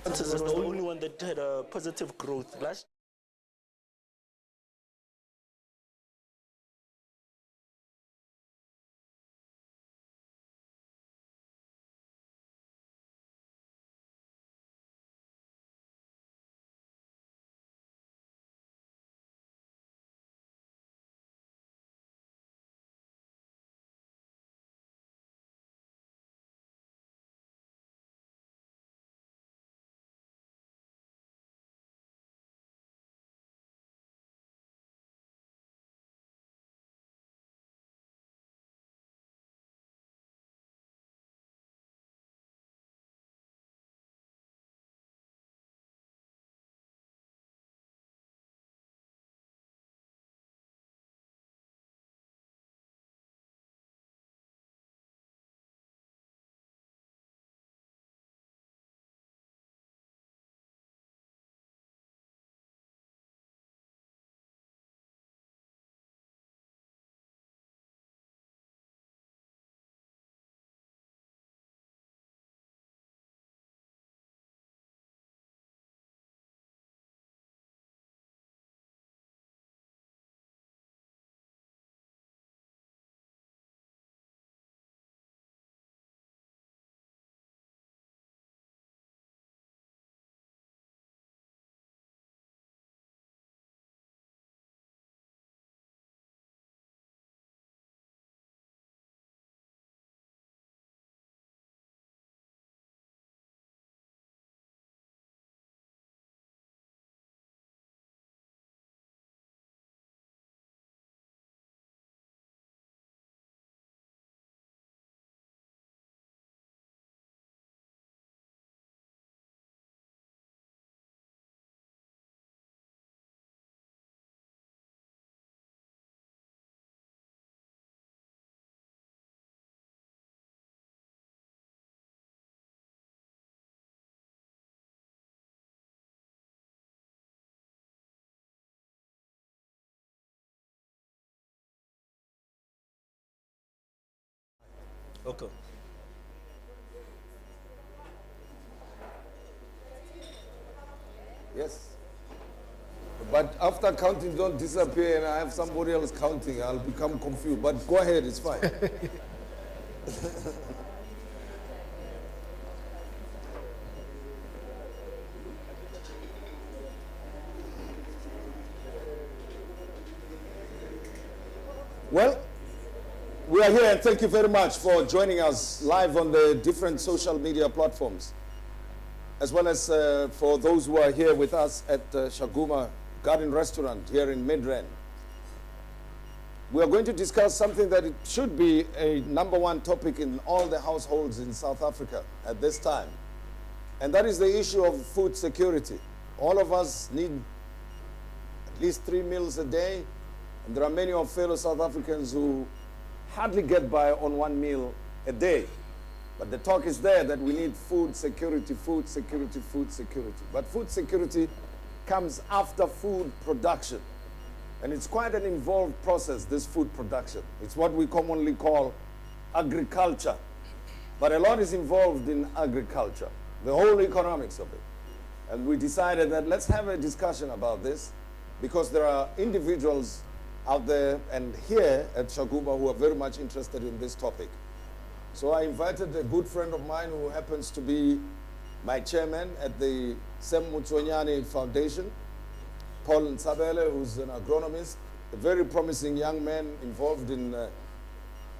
Is the only one that had a positive growth. Last okay. Yes. But after counting, don't disappear and I have somebody else counting. I'll become confused. But go ahead, it's fine. Well, we are here and thank you very much for joining us live on the different social media platforms, as well as for those who are here with us at Shaguma Garden Restaurant here in Midrand. We are going to discuss something that it should be a #1 topic in all the households in South Africa at this time. And that is the issue of food security. All of us need at least 3 meals a day. And there are many of fellow South Africans who hardly get by on 1 meal a day. But the talk is there that we need food security, food security, food security. But food security comes after food production. And it's quite an involved process, this food production. It's what we commonly call agriculture. But a lot is involved in agriculture, the whole economics of it. And we decided that let's have a discussion about this because there are individuals out there and here at Shaguma who are very much interested in this topic. So I invited a good friend of mine who happens to be my chairman at the Sem Mutsonyane Foundation, Paul Ntsabele, who's an agronomist, a very promising young man involved in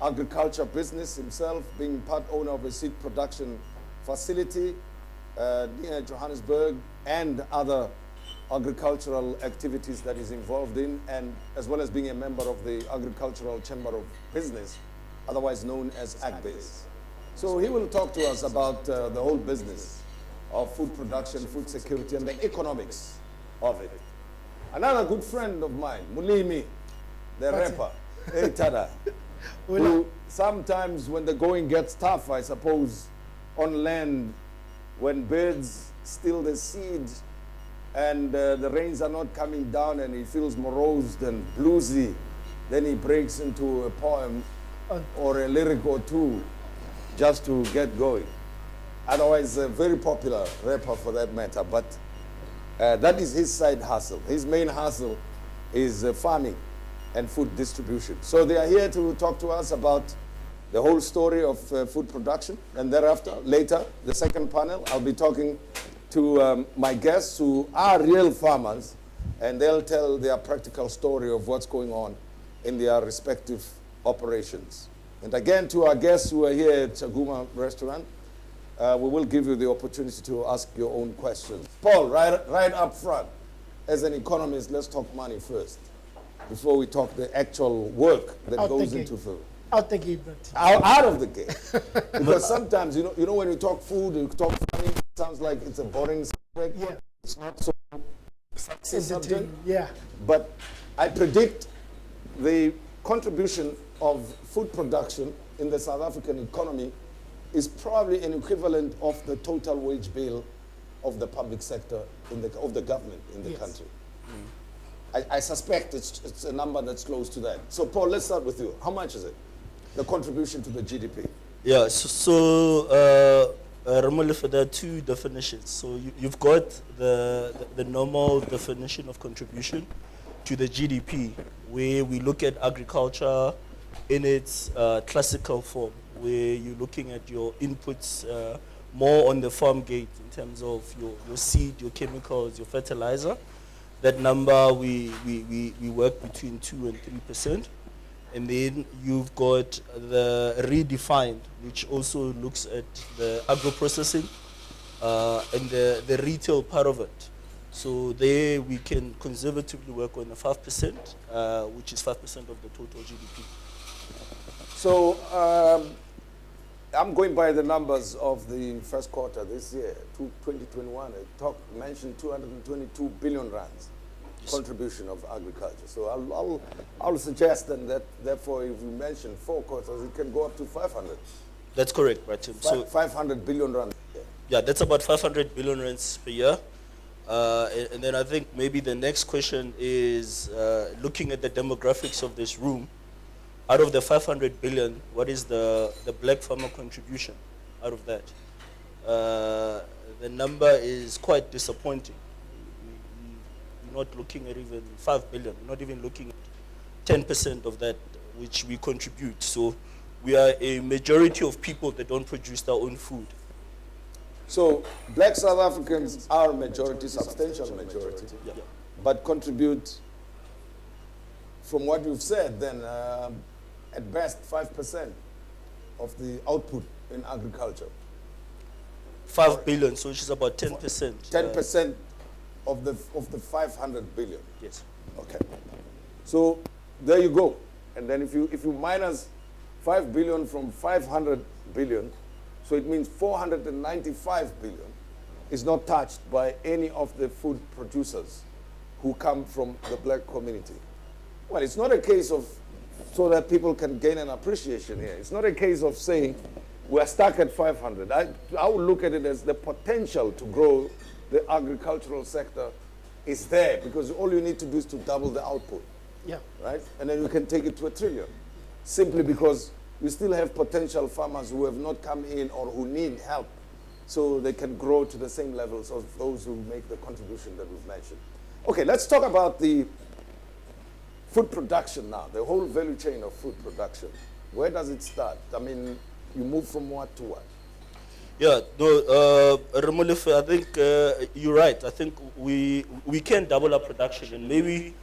agriculture business himself, being part owner of a seed production facility near Johannesburg and other agricultural activities that he's involved in, and as well as being a member of the Agricultural Chamber of Business, otherwise known as AgBiz. So he will talk to us about the whole business of food production, food security, and the economics of it. Another good friend of mine, Mulimi, the rapper, hey Tada, who sometimes when the going gets tough, I suppose, on land, when birds steal the seed and the rains are not coming down and he feels morose and bluesy, then he breaks into a poem or a lyric or two just to get going. otherwise a very popular rapper for that matter, but that is his side hustle. His main hustle is farming and food distribution. So they are here to talk to us about the whole story of food production, and thereafter, later, the second panel, I'll be talking to my guests who are real farmers, and they'll tell their practical story of what's going on in their respective operations. And again, to our guests who are here at Shaguma restaurant, we will give you the opportunity to ask your own questions. Paul, right up front, as an economist, let's talk money first, before we talk the actual work that goes into food. Out the gate, but Out of the gate. Because sometimes, you know, when you talk food, you talk money, it sounds like it's a boring subject. yeah, It's not so sexy subject. entertaining. Yeah, But I predict the contribution of food production in the South African economy is probably an equivalent of the total wage bill of the public sector of the government in the Yes. country. I suspect it's a number that's close to that. So Paul, let's start with you. How much is it? The contribution to the GDP. Yeah, Ramolife, there are two definitions. So you've got the normal definition of contribution to the GDP, where we look at agriculture in its classical form, where you're looking at your inputs more on the farm gate in terms of your seed, your chemicals, your fertilizer. That number we work between 2 and 3%. And then you've got the redefined, which also looks at the agro-processing and the retail part of it. So there we can conservatively work on the 5%, which is 5% of the total GDP. So I'm going by the numbers of the first quarter this year, 2021. It mentioned 222 billion rands contribution of agriculture. So I'll suggest then that therefore if you mention 4 quarters, it can go up to 500. That's correct, right, Tim? So 500 billion rands. yeah, that's about 500 billion rands per year. And then I think maybe the next question is looking at the demographics of this room. Out of the 500 billion, what is the black farmer contribution out of that? The number is quite disappointing. We're not looking at even 5 billion. We're not even looking at 10% of that which we contribute. So we are a majority of people that don't produce their own food. So black South Africans are a majority, substantial majority, Yeah. but contribute, from what you've said, then at best 5% of the output in agriculture. 5 billion, so which is about 10%. 10% of the 500 billion. Yes. Okay. So there you go. And then if you minus 5 billion from 500 billion, so it means 495 billion is not touched by any of the food producers who come from the black community. Well, it's not a case of, so that people can gain an appreciation here. It's not a case of saying we're stuck at 500. I would look at it as the potential to grow the agricultural sector is there, because all you need to do is to double the output, yeah, right? And then you can take it to 1 trillion, simply because we still have potential farmers who have not come in or who need help so they can grow to the same levels of those who make the contribution that we've mentioned. Okay, let's talk about the food production now, the whole value chain of food production. Where does it start? I mean, you move from what to what? Yeah, no, Ramolife, I think you're right. I think we can double our production, and maybe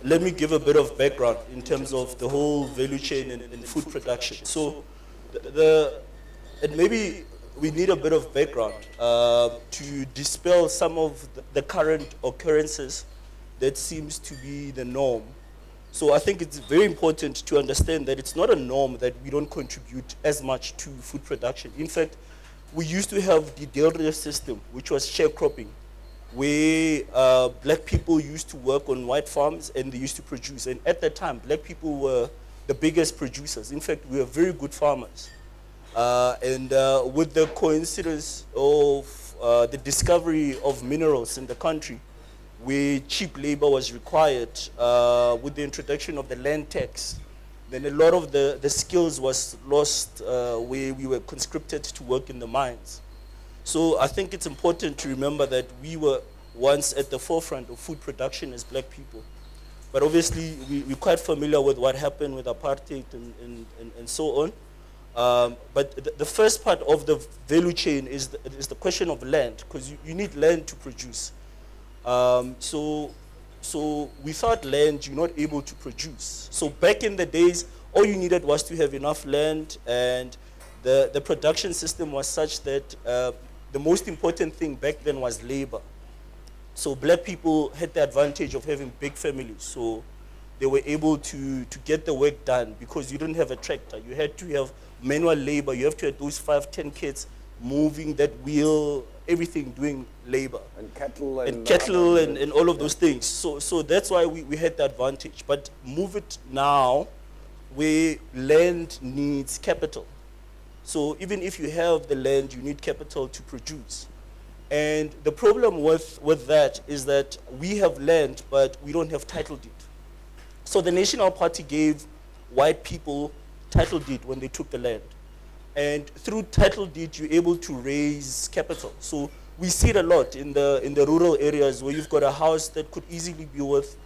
let me give a bit of background in terms of the whole value chain in food production. So, and maybe we need a bit of background to dispel some of the current occurrences that seems to be the norm. So I think it's very important to understand that it's not a norm that we don't contribute as much to food production. In fact, we used to have the Delta system, which was sharecropping, where black people used to work on white farms and they used to produce. And at that time, black people were the biggest producers. In fact, we were very good farmers. And with the coincidence of the discovery of minerals in the country, where cheap labor was required, with the introduction of the land tax, then a lot of the skills was lost, where we were conscripted to work in the mines. So I think it's important to remember that we were once at the forefront of food production as black people. But obviously, we're quite familiar with what happened with apartheid and so on. But the first part of the value chain is the question of land, because you need land to produce. So without land, you're not able to produce. So back in the days, all you needed was to have enough land, and the production system was such that the most important thing back then was labor. So black people had the advantage of having big families. So they were able to get the work done because you didn't have a tractor. You had to have manual labor. You have to have those 5, 10 kids moving that wheel, everything doing labor. And cattle and all of those things. So that's why we had the advantage. But move it now where land needs capital. So even if you have the land, you need capital to produce. And the problem with that is that we have land, but we don't have title deed. So the National Party gave white people title deed when they took the land. And through title deed, you're able to raise capital. So we see it a lot in the rural areas where you've got a house that could easily be worth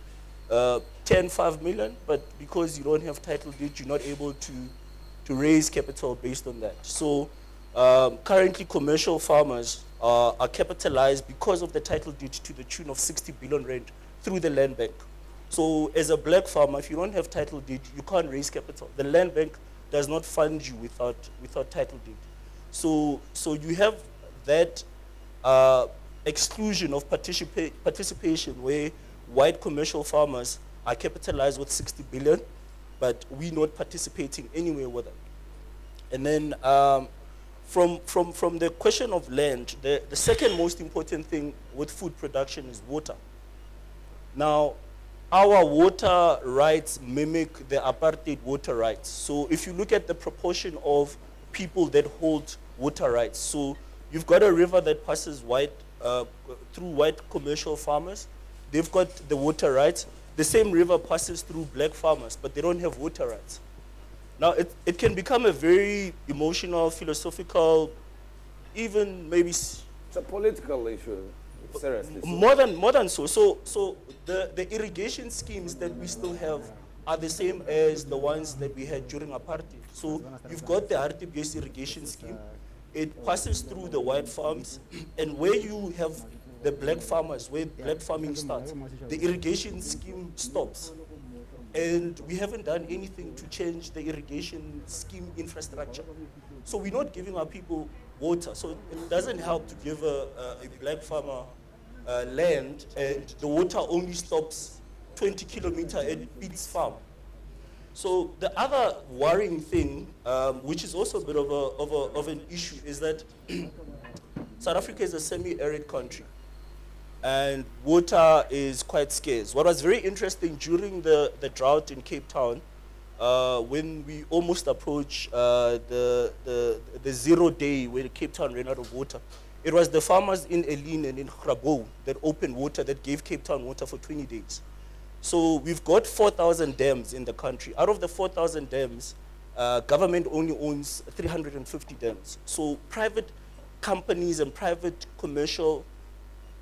5 million, but because you don't have title deed, you're not able to raise capital based on that. So currently commercial farmers are capitalized because of the title deed to the tune of 60 billion rand through the land bank. So as a black farmer, if you don't have title deed, you can't raise capital. The land bank does not fund you without title deed. So you have that exclusion of participation where white commercial farmers are capitalized with 60 billion, but we're not participating anywhere with them. And then from the question of land, the second most important thing with food production is water. Now, our water rights mimic the apartheid water rights. So if you look at the proportion of people that hold water rights, so you've got a river that passes through white commercial farmers. They've got the water rights. The same river passes through black farmers, but they don't have water rights. Now, it can become a very emotional, philosophical, even maybe... It's a political issue, seriously. More than so. So the irrigation schemes that we still have are the same as the ones that we had during apartheid. So you've got the RTBS irrigation scheme. It passes through the white farms, and where you have the black farmers, where black farming starts, the irrigation scheme stops. And we haven't done anything to change the irrigation scheme infrastructure. So we're not giving our people water. So it doesn't help to give a black farmer land, and the water only stops 20 kilometers at Pete's farm. So the other worrying thing, which is also a bit of an issue, is that South Africa is a semi-arid country, and water is quite scarce. What was very interesting during the drought in Cape Town, when we almost approached the 0 day where Cape Town ran out of water, it was the farmers in Eline and in Grabo that opened water, that gave Cape Town water for 20 days. So we've got 4,000 dams in the country. Out of the 4,000 dams, government only owns 350 dams. So private companies and private commercial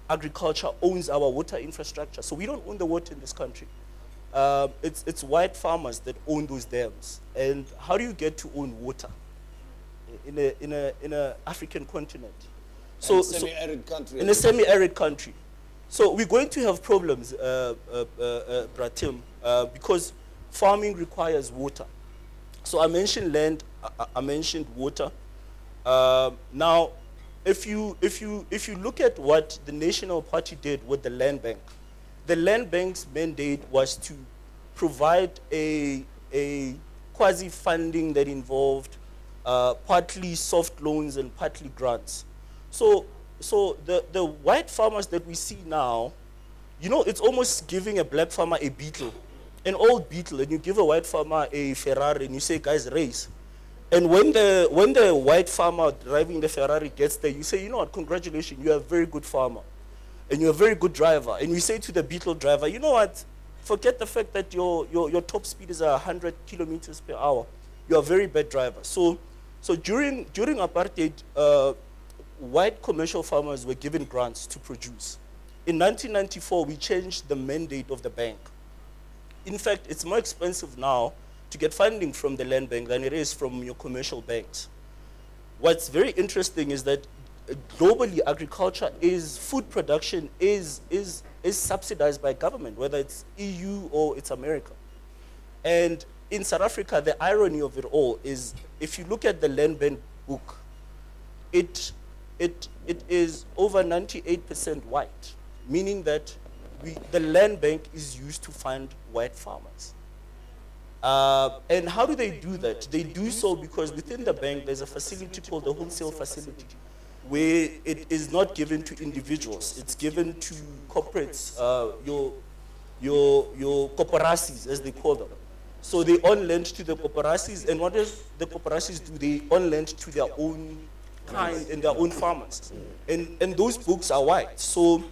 agriculture owns our water infrastructure. So we don't own the water in this country. It's white farmers that own those dams. And how do you get to own water in a African continent? So, semi-arid country. In a semi-arid country. So we're going to have problems, Bratim, because farming requires water. So I mentioned land, I mentioned water. Now, if you look at what the National Party did with the land bank, the land bank's mandate was to provide a quasi-funding that involved partly soft loans and partly grants. So the white farmers that we see now, it's almost giving a black farmer a Beetle, an old Beetle, and you give a white farmer a Ferrari and you say, guys, race. And when the white farmer driving the Ferrari gets there, you say, you know what, congratulations, you're a very good farmer. And you're a very good driver. And you say to the Beetle driver, you know what, forget the fact that your top speed is 100 kilometers per hour. You're a very bad driver. So during apartheid, white commercial farmers were given grants to produce. In 1994, we changed the mandate of the bank. In fact, it's more expensive now to get funding from the land bank than it is from your commercial banks. What's very interesting is that globally, agriculture food production is subsidized by government, whether it's EU or it's America. And in South Africa, the irony of it all is, if you look at the land bank book, it is over 98% white, meaning that the land bank is used to fund white farmers. And how do they do that? They do so because within the bank there's a facility called the wholesale facility, where it is not given to individuals. It's given to corporates, your corporacies, as they call them. So they on lend to the corporacies, and what does the corporacies do? They on lend to their own kind and their own farmers. And those books are white. So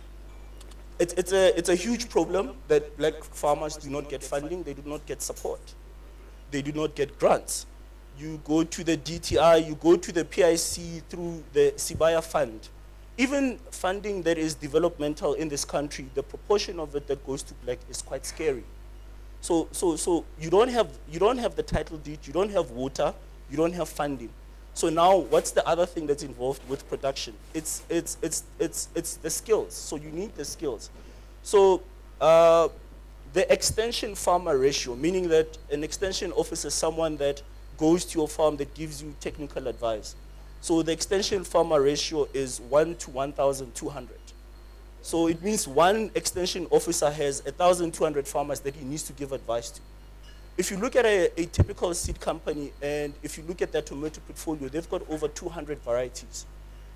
it's a huge problem that black farmers do not get funding, they do not get support. They do not get grants. You go to the DTI, you go to the PIC through the Sibaya Fund. Even funding that is developmental in this country, the proportion of it that goes to black is quite scary. So you don't have the title deed, you don't have water, you don't have funding. So now, what's the other thing that's involved with production? It's the skills. So you need the skills. So the extension farmer ratio, meaning that an extension officer is someone that goes to your farm that gives you technical advice. So the extension farmer ratio is 1 to 1,200. So it means one extension officer has 1,200 farmers that he needs to give advice to. If you look at a typical seed company, and if you look at their tomato portfolio, they've got over 200 varieties.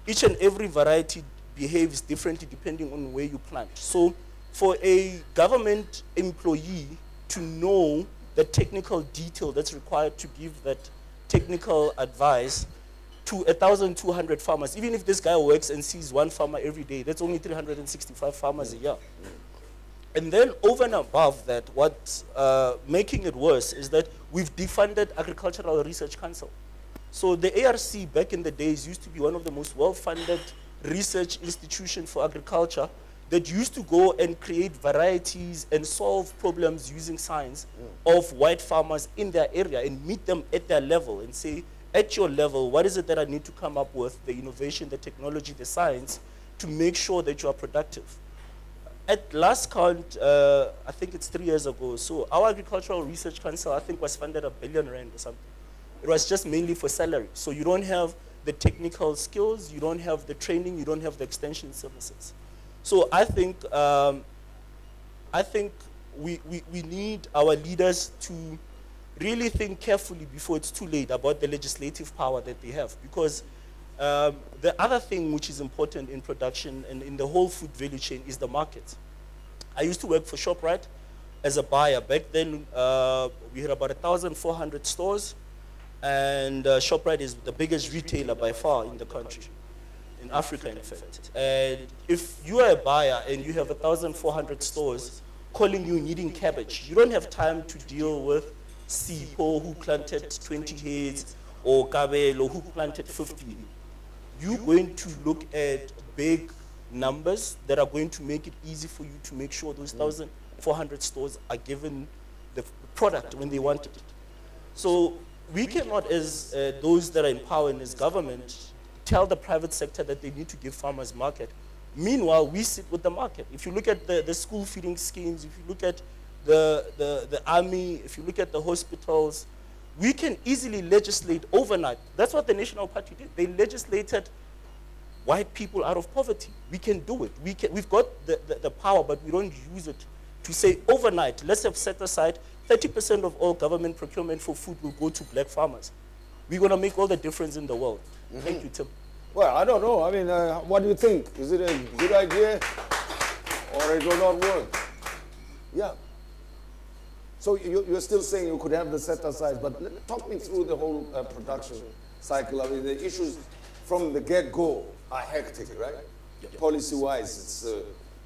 Each and every variety behaves differently depending on where you plant. So for a government employee to know the technical detail that's required to give that technical advice to 1,200 farmers, even if this guy works and sees one farmer every day, that's only 365 farmers a year. And then over and above that, what's making it worse is that we've defunded Agricultural Research Council. So the ARC back in the days used to be one of the most well-funded research institutions for agriculture that used to go and create varieties and solve problems using science of white farmers in their area and meet them at their level and say, at your level, what is it that I need to come up with, the innovation, the technology, the science, to make sure that you are productive. At last count, I think it's 3 years ago, so our Agricultural Research Council, I think, was funded R1 billion or something. It was just mainly for salary. So you don't have the technical skills, you don't have the training, you don't have the extension services. So I think we need our leaders to really think carefully before it's too late about the legislative power that they have. Because the other thing which is important in production and in the whole food value chain is the market. I used to work for ShopRite as a buyer. Back then, we had about 1,400 stores, and ShopRite is the biggest retailer by far in the country, in Africa, in fact. And if you are a buyer and you have 1,400 stores calling you needing cabbage, you don't have time to deal with Sipho who planted 20 heads or Kabelo who planted 50. You're going to look at big numbers that are going to make it easy for you to make sure those 1,400 stores are given the product when they want it. So we cannot, as those that are in power and as government, tell the private sector that they need to give farmers market. Meanwhile, we sit with the market. If you look at the school feeding schemes, if you look at the army, if you look at the hospitals, we can easily legislate overnight. That's what the National Party did. They legislated white people out of poverty. We can do it. We've got the power, but we don't use it to say overnight, let's have set aside 30% of all government procurement for food will go to black farmers. We're going to make all the difference in the world. Thank you, Tim. Well, I don't know. I mean, what do you think? Is it a good idea or it will not work? Yeah. So you're still saying you could have the set aside, but talk me through the whole production cycle. I mean, the issues from the get-go are hectic, right? Yeah. Policy-wise, it's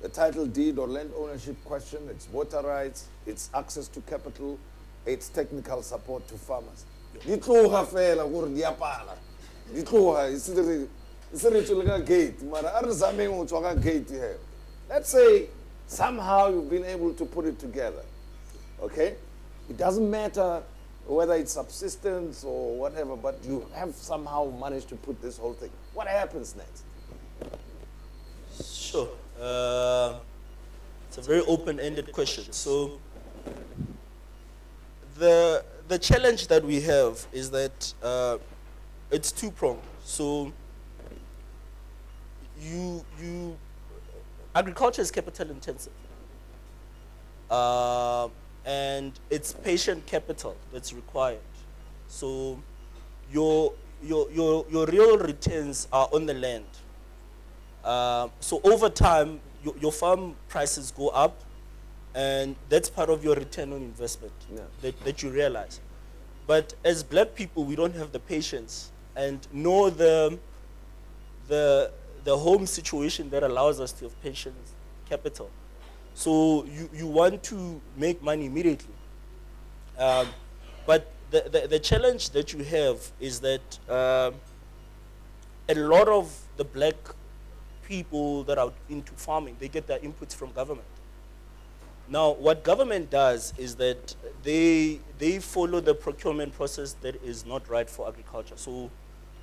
the title deed or land ownership question, it's water rights, it's access to capital, it's technical support to farmers. gate. Gate here. Let's say somehow you've been able to put it together. Okay? It doesn't matter whether it's subsistence or whatever, but you have somehow managed to put this whole thing. What happens next? Sure. It's a very open-ended question. So the challenge that we have is that it's two-pronged. So agriculture is capital intensive. And it's patient capital that's required. So your real returns are on the land. So over time, your farm prices go up, and that's part of your return on investment that you realize. But as black people, we don't have the patience and know the home situation that allows us to have patience capital. So you want to make money immediately. But the challenge that you have is that a lot of the black people that are into farming, they get their inputs from government. Now, what government does is that they follow the procurement process that is not right for agriculture. So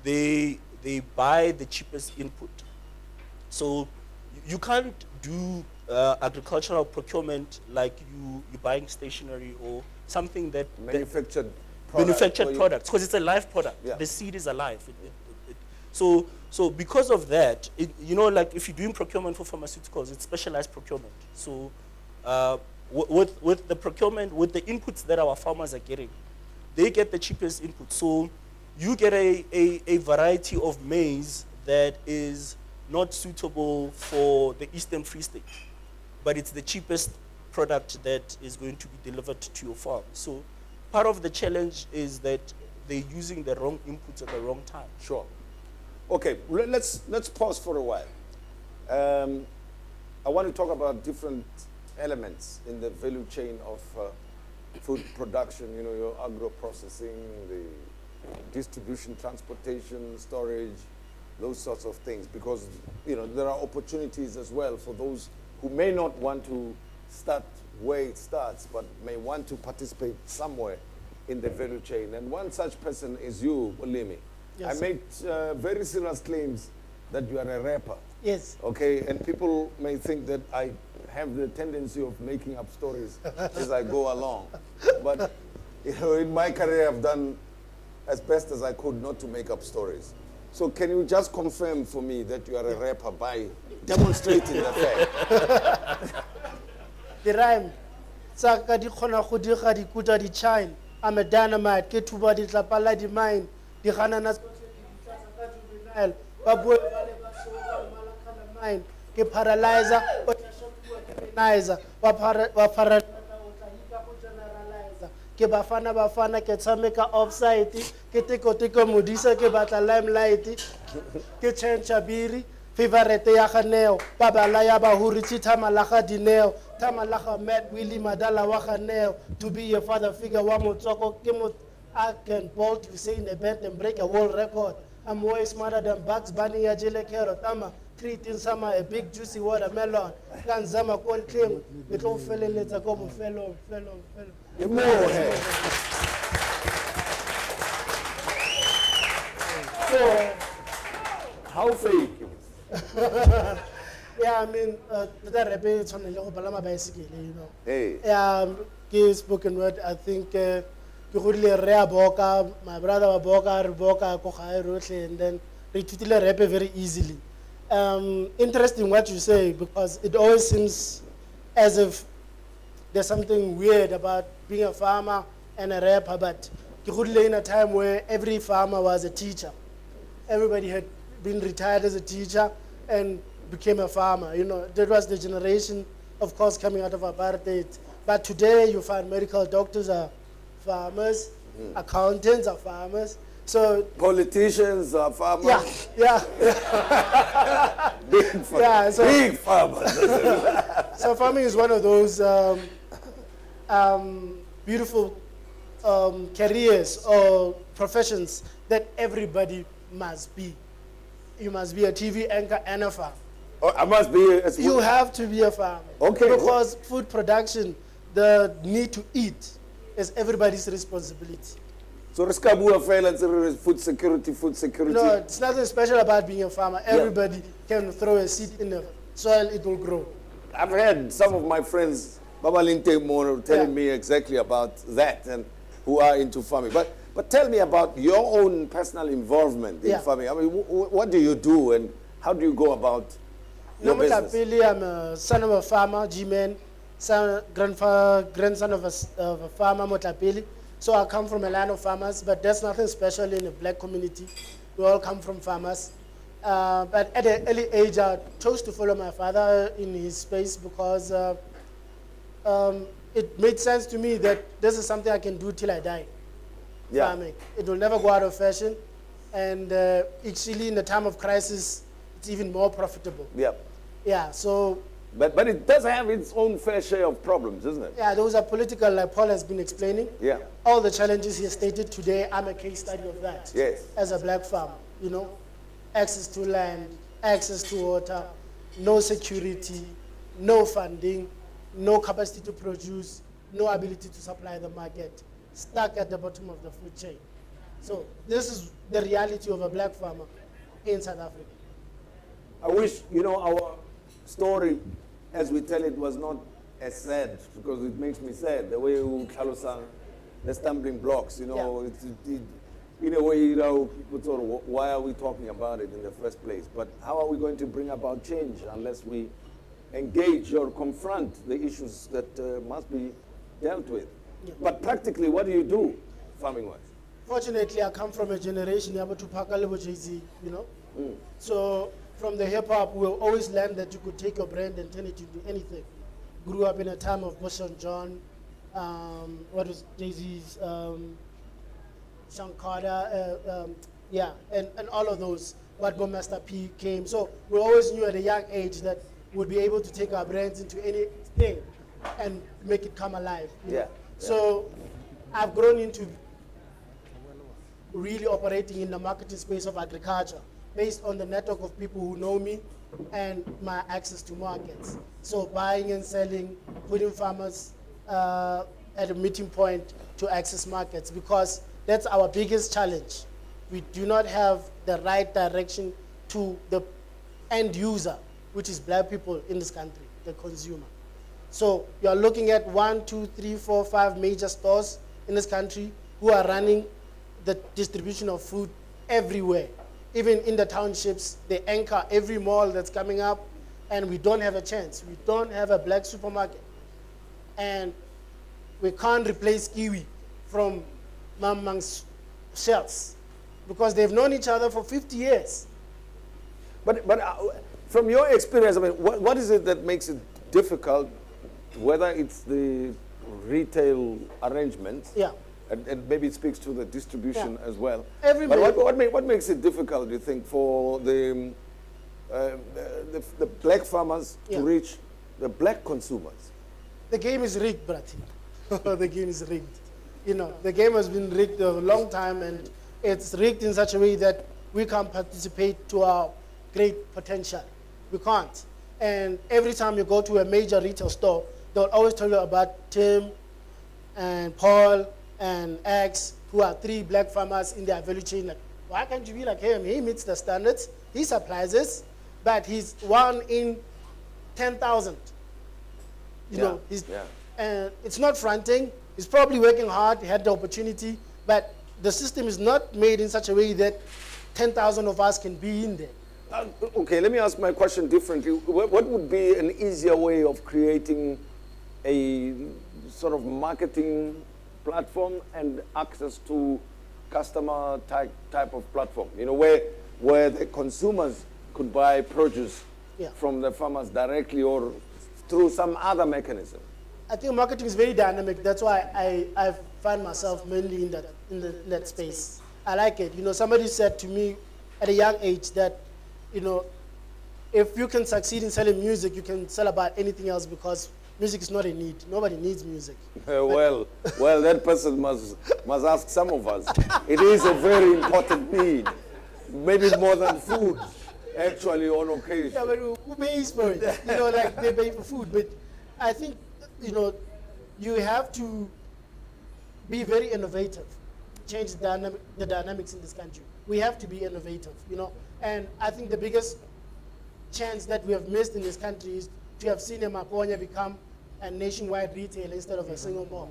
they buy the cheapest input. So you can't do agricultural procurement like you're buying stationery or something that Manufactured products, because it's a live product. Yeah. The seed is alive. So because of that, like if you're doing procurement for pharmaceuticals, it's specialized procurement. So with the procurement, with the inputs that our farmers are getting, they get the cheapest input. So you get a variety of maize that is not suitable for the Eastern Free State, but it's the cheapest product that is going to be delivered to your farm. So part of the challenge is that they're using the wrong inputs at the wrong time. Sure. Okay, let's pause for a while. I want to talk about different elements in the value chain of food production, your agro-processing, the distribution, transportation, storage, those sorts of things, because there are opportunities as well for those who may not want to start where it starts, but may want to participate somewhere in the value chain. And one such person is you, Olimi. Yes, I made very serious claims that you are a rapper. Yes. Okay, and people may think that I have the tendency of making up stories as I go along. But in my career, I've done as best as I could not to make up stories. So can you just confirm for me that you are a rapper by demonstrating the fact? The rhyme. Saka di khona go diga di kuta di chine. I'm a dynamite. Ke thuba di tlapala di mine. Di gana na juvenile. Ba bue ba le ba so ba malakana mine. Ke paralyzer. O tla shotwa ke penalizer. Wa para generalizer. Ke bafana ke tshameka offside. Ke teko Modise ke batla limelight. Ke change biri. Favorite ya ganeo babala ya bahuri tshitama la ga dineo tama la ga Matt Willie Madala wa ganeo to be a father figure wa motsoko ke mo I can bold to say in a band and break a world record. I'm way smarter than Bugs Bunny ya jele carrot tama treat in summer a big juicy watermelon kan zama cold cream le tlo feleletsa go mo fellow So, how fake? Yeah, I mean, the rap is on the local Palama bicycle, Hey. Yeah, spoken word, I think, really rare boka, my brother boka, kocha, rotli, and then they treat rap very easily. Interesting what you say, because it always seems as if there's something weird about being a farmer and a rapper, but in a time where every farmer was a teacher. Everybody had been retired as a teacher and became a farmer. That was the generation, of course, coming out of apartheid. But today you find medical doctors are farmers, accountants are farmers. So Politicians are farmers. yeah. Big farmers. So farming is one of those beautiful careers or professions that everybody must be. you must be a TV anchor and a farmer. Oh, I must be. You have to be a farmer. Okay. Because food production, the need to eat, is everybody's responsibility. So Riskabua fail and food security, food security. No, it's nothing special about being a farmer. Everybody can throw a seed in the soil, it will grow. I've had some of my friends, Baba Linte Mono, telling me exactly about that and who are into farming. But tell me about your own personal involvement in farming. I mean, what do you do and how do you go about your business? I'm a son of a farmer, G-man, grandson of a farmer, Motlapeli. So I come from a land of farmers, but there's nothing special in the black community. We all come from farmers. But at an early age, I chose to follow my father in his space because it made sense to me that this is something I can do till I die. Farming. It will never go out of fashion. And actually, in the time of crisis, it's even more profitable. Yeah, so... But it does have its own fair share of problems, isn't it? Yeah, those are political, like Paul has been explaining. Yeah. All the challenges he has stated today, I'm a case study of that. Yes. As a black farmer, you know, access to land, access to water, no security, no funding, no capacity to produce, no ability to supply the market, stuck at the bottom of the food chain. So this is the reality of a black farmer in South Africa. I wish, you know, our story, as we tell it, was not as sad, because it makes me sad, the way you tell us the stumbling blocks, you know, in a way, you know, people sort of, why are we talking about it in the first place? But how are we going to bring about change unless we engage or confront the issues that must be dealt with? But practically, what do you do, farming-wise? Fortunately, I come from a generation, you know, so from the hip-hop, we always learned that you could take your brand and turn it into anything. Grew up in a time of Bush and John, what was Jay-Z's, Shankara, and all of those, what Master P came. So we always knew at a young age that we'd be able to take our brands into anything and make it come alive. So I've grown into really operating in the marketing space of agriculture, based on the network of people who know me and my access to markets. So buying and selling, putting farmers at a meeting point to access markets, because that's our biggest challenge. We do not have the right direction to the end user, which is black people in this country, the consumer. So you're looking at 1, 2, 3, 4, 5 major stores in this country who are running the distribution of food everywhere. Even in the townships, they anchor every mall that's coming up, and we don't have a chance. We don't have a black supermarket. And we can't replace kiwi from Mamang's shelves because they've known each other for 50 years. But from your experience, I mean, what is it that makes it difficult, whether it's the retail arrangements, and maybe it speaks to the distribution as well. But what makes it difficult, do you think, for the black farmers to reach the black consumers? The game is rigged, brother. The game is rigged. You know, the game has been rigged a long time, and it's rigged in such a way that we can't participate to our great potential. We can't. And every time you go to a major retail store, they'll always tell you about Tim and Paul and X, who are 3 black farmers in their value chain. Like, why can't you be like him? He meets the standards, he supplies this, but he's 1 in 10,000. You know, and it's not fronting. He's probably working hard, he had the opportunity, but the system is not made in such a way that 10,000 of us can be in there. Okay, let me ask my question differently. What would be an easier way of creating a sort of marketing platform and access to customer type of platform, you know, where the consumers could buy produce from the farmers directly or through some other mechanism? I think marketing is very dynamic. That's why I find myself mainly in that space. I like it. You know, somebody said to me at a young age that, you know, if you can succeed in selling music, you can sell about anything else, because music is not a need. Nobody needs music. Well, that person must ask some of us. It is a very important need, maybe more than food. actually on occasion. Yeah, but who pays for it? You know, like they pay for food. But I think, you know, you have to be very innovative, change the dynamics in this country. We have to be innovative, you know. And I think the biggest chance that we have missed in this country is to have seen a Maponya become a nationwide retailer instead of a single mall.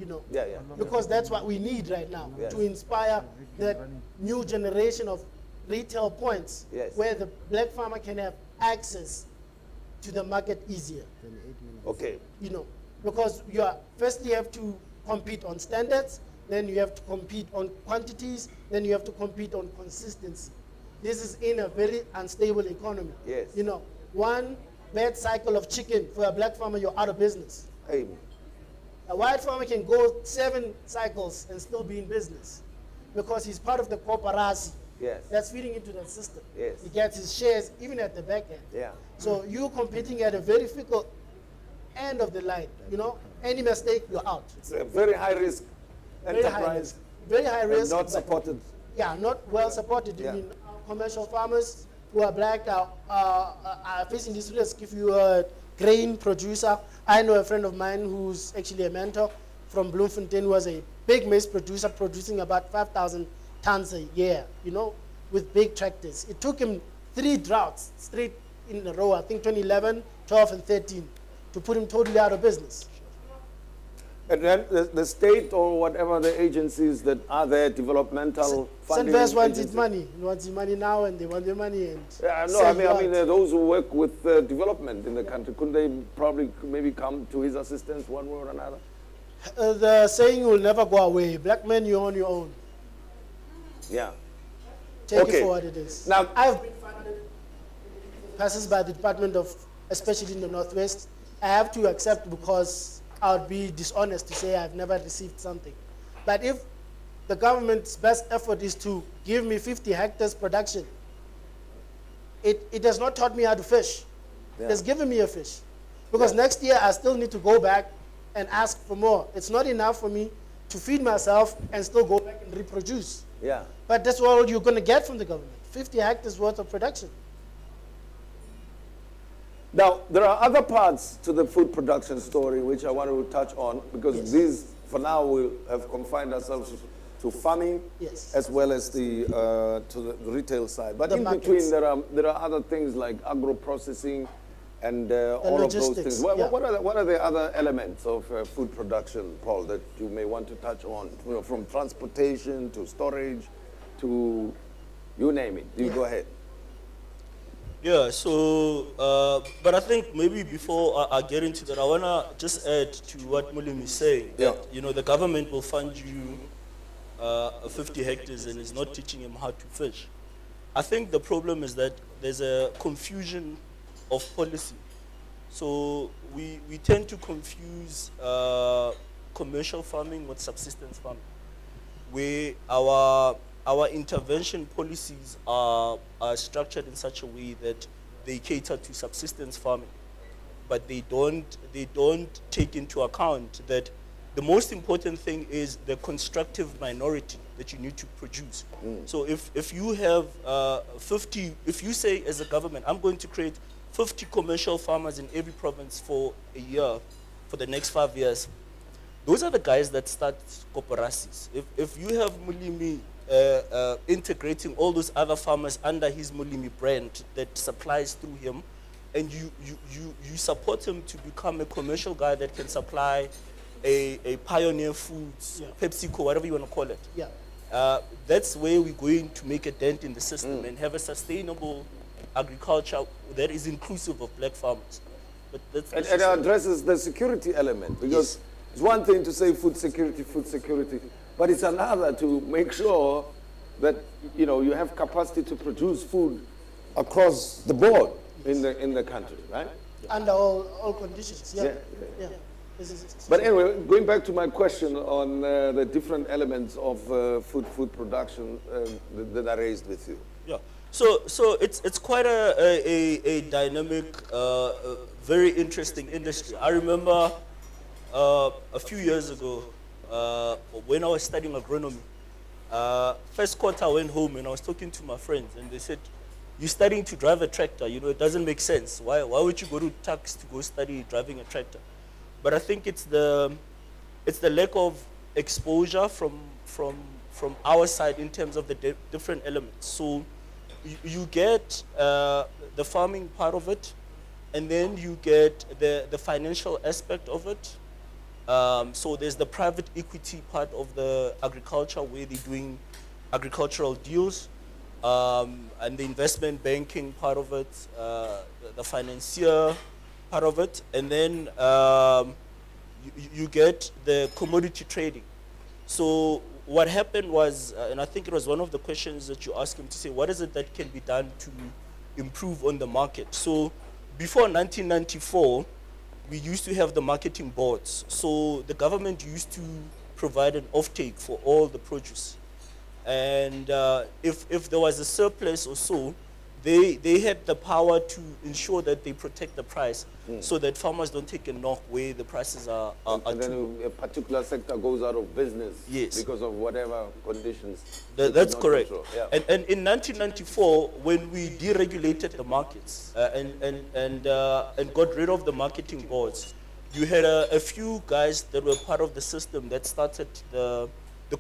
You know, Yeah, yeah. because that's what we need right now, Yes. to inspire that new generation of retail points Yes. where the black farmer can have access to the market easier, Okay. you know, because first you have to compete on standards, then you have to compete on quantities, then you have to compete on consistency. This is in a very unstable economy. Yes. You know, one bad cycle of chicken for a black farmer, you're out of business. Hey, A white farmer can go 7 cycles and still be in business because he's part of the corporacy yes. that's feeding into the system. Yes. He gets his shares even at the back end. Yeah. So you're competing at a very fickle end of the line. You know, any mistake, you're out. It's a very high risk Very high enterprise. risk. Very high And risk. not but- supported. Yeah, not well supported. Yeah. I mean, commercial farmers who are black are facing this risk. If you are a grain producer, I know a friend of mine who's actually a mentor from Bloemfontein, who was a big maize producer producing about 5,000 tons a year, you know, with big tractors. It took him 3 droughts straight in a row, I think 2011, 12, and 13, to put him totally out of business. And then the state or whatever the agencies that are there, developmental funding. St. wants agencies. its money. He wants his money now, and they want their money. And Yeah, no, sell I mean, you out. those who work with development in the country, couldn't they probably maybe come to his assistance one way or another? The saying will never go away. Black men, you're on your own. Yeah. Take Okay. it for what it is. Now- I've been funded, passes by the Department of, especially in the Northwest. I have to accept because I would be dishonest to say I've never received something. But if the government's best effort is to give me 50 hectares production, it has not taught me how to fish. Yeah. It has given me a fish. Because next year I still need to go back and ask for more. It's not enough for me to feed myself and still go back and reproduce. Yeah. But that's all you're going to get from the government, 50 hectares worth of production. Now, there are other parts to the food production story which I want to touch on because these, for now, we have confined ourselves to farming Yes. as well as the to the retail side. But The in markets. between, there are other things like agro processing and all of those logistics, things. yeah. What are the other elements of food production, Paul, that you may want to touch on? You know, from transportation to storage to you name it. You go ahead. Yeah, so, but I think maybe before I get into that, I want to just add to what Mulim is saying. That, Yeah. you know, the government will fund you 50 hectares and is not teaching him how to fish. I think the problem is that there's a confusion of policy. So we tend to confuse commercial farming with subsistence farming, where our intervention policies are structured in such a way that they cater to subsistence farming, but they don't take into account that the most important thing is the constructive minority that you need to produce. So if you have 50, if you say as a government, I'm going to create 50 commercial farmers in every province for a year, for the next 5 years, those are the guys that start corporacies. If you have Mulimi integrating all those other farmers under his Mulimi brand that supplies through him, and you support him to become a commercial guy that can supply a Pioneer Foods, Yeah. PepsiCo, whatever you want to call it. Yeah. That's where we're going to make a dent in the system and have a sustainable agriculture that is inclusive of black farmers. But that's And it addresses the security element because it's one thing to say food security, but it's another to make sure that you have capacity to produce food across the board in the country, right? Under all conditions. Yeah. Yeah, Yeah. This is- But anyway, going back to my question on the different elements of food production that I raised with you. Yeah. So it's quite a dynamic, very interesting industry. I remember a few years ago when I was studying agronomy. First quarter I went home and I was talking to my friends and they said, you're studying to drive a tractor. You know, it doesn't make sense. Why would you go to tax to go study driving a tractor? But I think it's the lack of exposure from our side in terms of the different elements. So you get the farming part of it, and then you get the financial aspect of it. So there's the private equity part of the agriculture where they're doing agricultural deals, and the investment banking part of it, the financier part of it, and then you get the commodity trading. So what happened was, and I think it was one of the questions that you asked him to say, what is it that can be done to improve on the market? So before 1994, we used to have the marketing boards. So the government used to provide an offtake for all the produce. And if there was a surplus or so, they had the power to ensure that they protect the price so that farmers don't take a knock where the prices are And then a particular sector goes out of business Yes. because of whatever conditions. they could That's not correct. control. Yeah. And in 1994, when we deregulated the markets and got rid of the marketing boards, you had a few guys that were part of the system that started the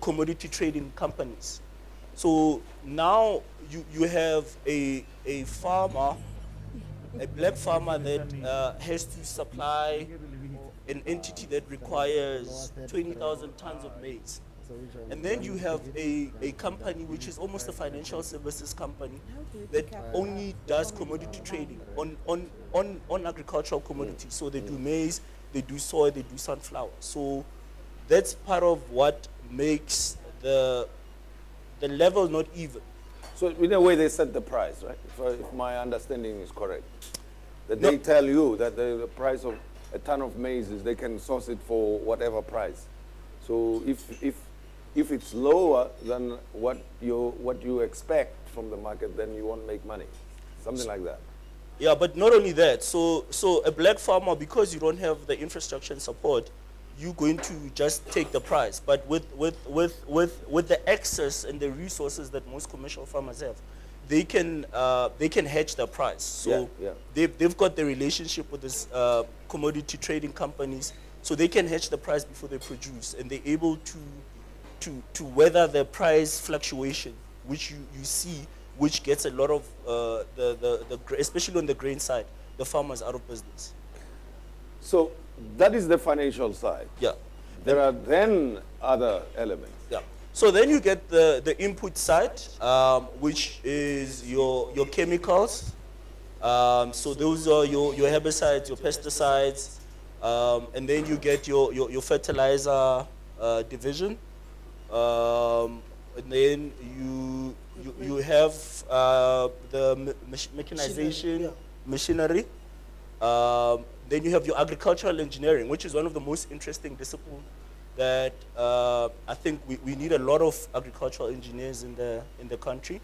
commodity trading companies. So now you have a farmer, a black farmer that has to supply an entity that requires 20,000 tons of maize. And then you have a company which is almost a financial services company that only does commodity trading on agricultural commodities. So they do maize, they do soy, they do sunflower. So that's part of what makes the level not even. So in a way, they set the price, right? If my understanding is correct, that No. they tell you that the price of a ton of maize is they can source it for whatever price. So if it's lower than what you expect from the market, then you won't make money, something like that. Yeah, but not only that. So a black farmer, because you don't have the infrastructure and support, you're going to just take the price. But with the access and the resources that most commercial farmers have, they can hedge the price. So Yeah. they've got the relationship with this commodity trading companies, so they can hedge the price before they produce, and they're able to weather the price fluctuation, which you see, which gets a lot of especially on the grain side, the farmers out of business. So that is the financial side. Yeah. There are then other elements. Yeah. So then you get the input side, which is your chemicals. So those are your herbicides, your pesticides, and then you get your fertilizer division, and then you have the mechanization, machinery. Then you have your agricultural engineering, which is one of the most interesting disciplines that I think we need a lot of agricultural engineers in the country.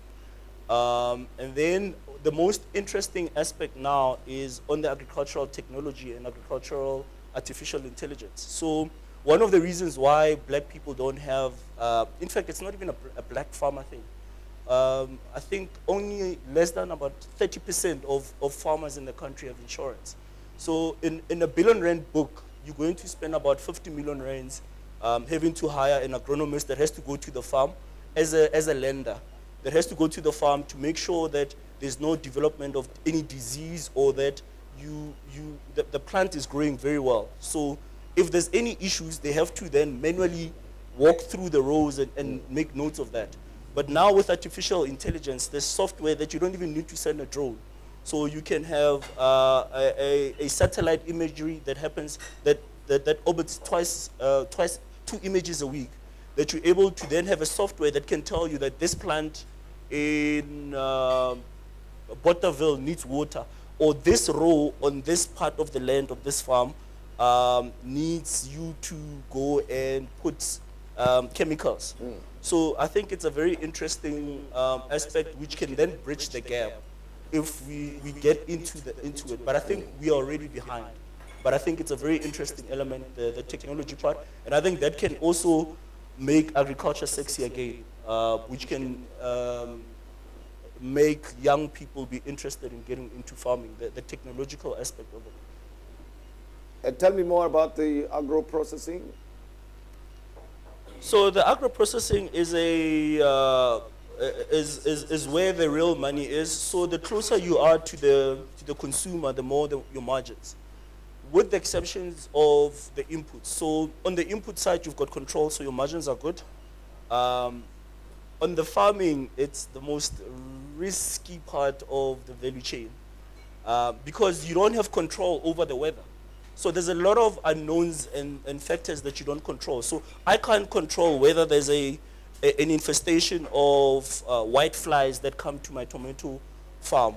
And then the most interesting aspect now is on the agricultural technology and agricultural artificial intelligence. So one of the reasons why black people don't have, in fact, it's not even a black farmer thing. I think only less than about 30% of farmers in the country have insurance. So in a R1 billion book, you're going to spend about 50 million rands having to hire an agronomist that has to go to the farm as a lender, that has to go to the farm to make sure that there's no development of any disease, or that the plant is growing very well. So if there's any issues, they have to then manually walk through the rows and make notes of that. But now with artificial intelligence, there's software that you don't even need to send a drone. So you can have a satellite imagery that happens, that orbits twice, 2 images a week, that you're able to then have a software that can tell you that this plant in Botterville needs water, or this row on this part of the land of this farm needs you to go and put chemicals. So I think it's a very interesting aspect which can then bridge the gap if we get into it. But I think we are already behind. But I think it's a very interesting element, the technology part. And I think that can also make agriculture sexy again, which can make young people be interested in getting into farming, the technological aspect of it. Tell me more about the agro-processing. So the agro-processing is is where the real money is. So the closer you are to the consumer, the more your margins, with the exceptions of the inputs. So on the input side, you've got control, so your margins are good. On the farming, it's the most risky part of the value chain because you don't have control over the weather. So there's a lot of unknowns and factors that you don't control. So I can't control whether there's an infestation of white flies that come to my tomato farm.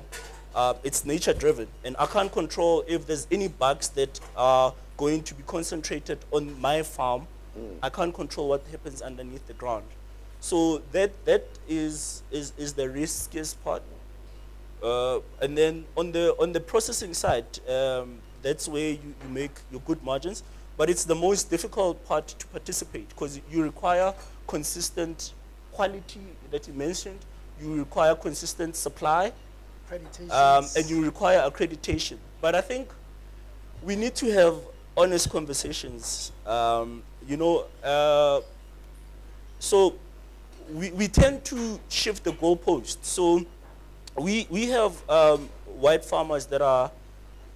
It's nature driven, and I can't control if there's any bugs that are going to be concentrated on my farm. I can't control what happens underneath the ground. So that is the riskiest part. And then on the processing side, that's where you make your good margins. But it's the most difficult part to participate because you require consistent quality that you mentioned. You require consistent supply. And you require accreditation. But I think we need to have honest conversations. So we tend to shift the goalpost. So we have white farmers that are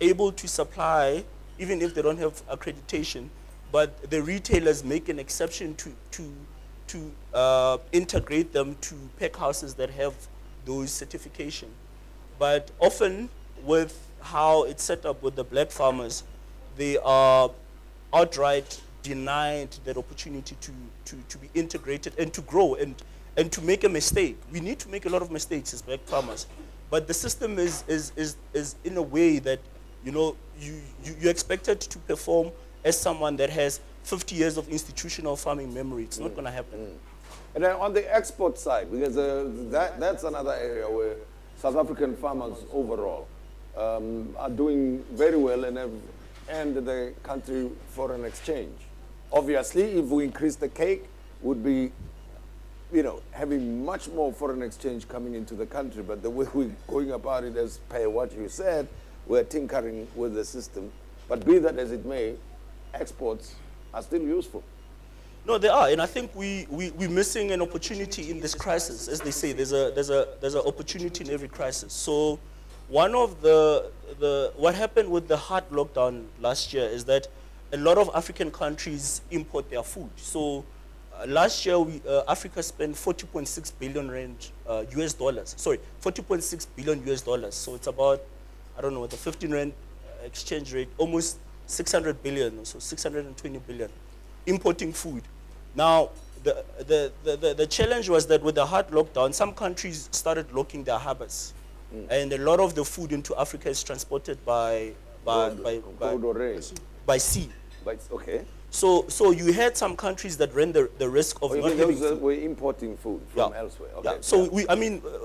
able to supply, even if they don't have accreditation, but the retailers make an exception to integrate them to pack houses that have those certification. But often with how it's set up with the black farmers, they are outright denied that opportunity to be integrated and to grow and to make a mistake. We need to make a lot of mistakes as black farmers. But the system is in a way that, you're expected to perform as someone that has 50 years of institutional farming memory. It's not going to happen. And then on the export side, because that's another area where South African farmers overall are doing very well and have earned the country foreign exchange. Obviously, if we increase the cake, would be, having much more foreign exchange coming into the country. But the way we're going about it, as per what you said, we're tinkering with the system. But be that as it may, exports are still useful. No, they are, and I think we're missing an opportunity in this crisis. As they say, there's an opportunity in every crisis. So, one of what happened with the hard lockdown last year is that a lot of African countries import their food. So, last year Africa spent 40.6 billion rand US dollars. Sorry, 40.6 billion US dollars. So it's about, I don't know, with the 15 rand exchange rate, almost 600 billion, or so 620 billion, importing food. Now, the challenge was that with the hard lockdown, some countries started locking their harbors, and a lot of the food into Africa is transported by sea. Okay. So you had some countries that ran the risk of not having food. We're importing food from elsewhere. Okay. Yeah. So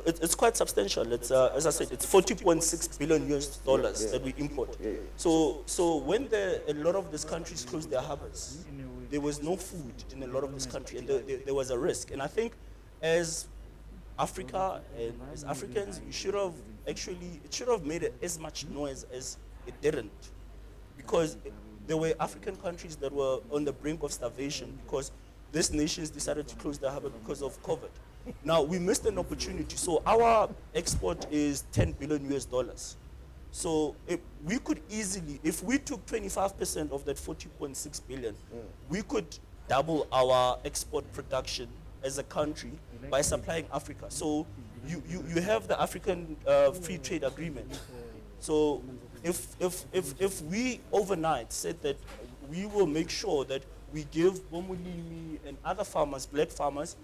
it's quite substantial. It's as I said, it's 40.6 billion US dollars that we import. Yeah. So when a lot of these countries closed their harbors, there was no food in a lot of this country, and there was a risk. And I think as Africa and as Africans, it should have made as much noise as it didn't, because there were African countries that were on the brink of starvation because these nations decided to close their harbor because of COVID. Now, we missed an opportunity. So our export is 10 billion US dollars. So we could easily, if we took 25% of that 40.6 billion, we could double our export production as a country by supplying Africa. So you have the African Free Trade Agreement. So if we overnight said that we will make sure that we give Bomulimi and other farmers, black farmers,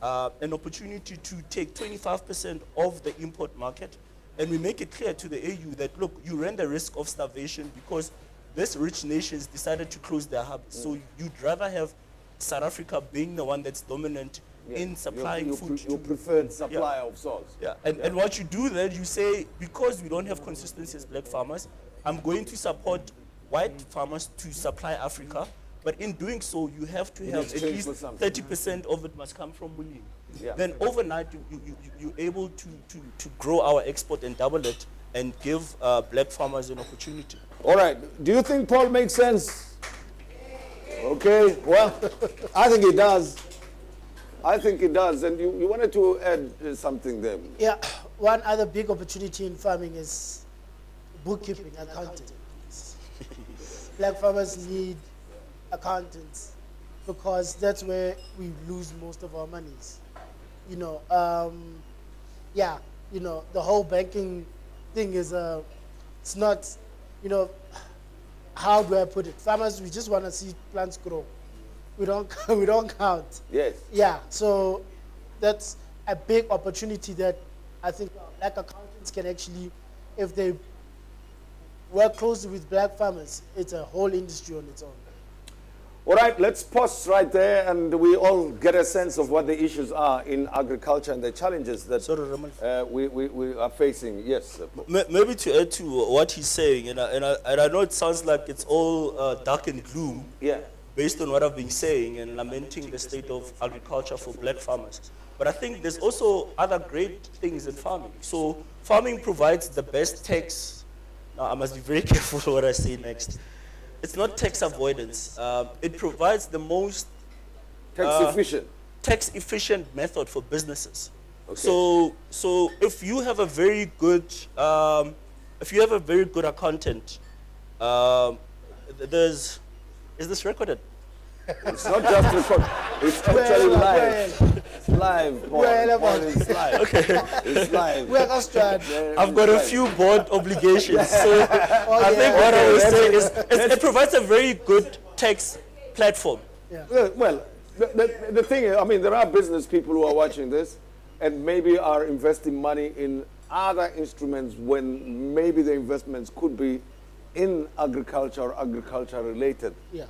an opportunity to take 25% of the import market, and we make it clear to the AU that, look, you ran the risk of starvation because these rich nations decided to close their hubs. So you'd rather have South Africa being the one that's dominant in supplying food. Your preferred supplier of sorts. Yeah, and what you do then, you say, because we don't have consistency as black farmers, I'm going to support white farmers to supply Africa, but in doing so, you have to have at least 30% of it must come from Bulling. Yeah. then overnight you're able to grow our export and double it and give black farmers an opportunity. All right. Do you think Paul makes sense? Okay. Well, I think it does. I think it does. And you wanted to add something there. Yeah, one other big opportunity in farming is bookkeeping, accounting. Black farmers need accountants because that's where we lose most of our monies. You know, yeah, you know, the whole banking thing is, it's not, you know, how do I put it? Farmers, we just want to see plants grow. We don't, we don't count. Yes. Yeah, so that's a big opportunity that I think black accountants can actually, if they work closely with black farmers, it's a whole industry on its own. All right, let's pause right there and we all get a sense of what the issues are in agriculture and the challenges that Sorry, Ramal. we are facing. Yes. Maybe to add to what he's saying, and I know it sounds like it's all dark and gloom, Yeah. based on what I've been saying and lamenting the state of agriculture for black farmers. But I think there's also other great things in farming. So farming provides the best tax. Now I must be very careful what I say next. It's not tax avoidance. It provides the most Tax efficient. tax efficient method for businesses. Okay. So if you have a very good accountant, is this recorded? It's not just record. It's actually Well, live. It's live. Paul. Well, Paul, it's live. Okay. It's live. We're Australian. I've got a few board obligations. So I think what I was saying is it provides a very good tax platform. Yeah. Well, the thing is, I mean, there are business people who are watching this and maybe are investing money in other instruments when maybe the investments could be in agriculture or agriculture related Yeah.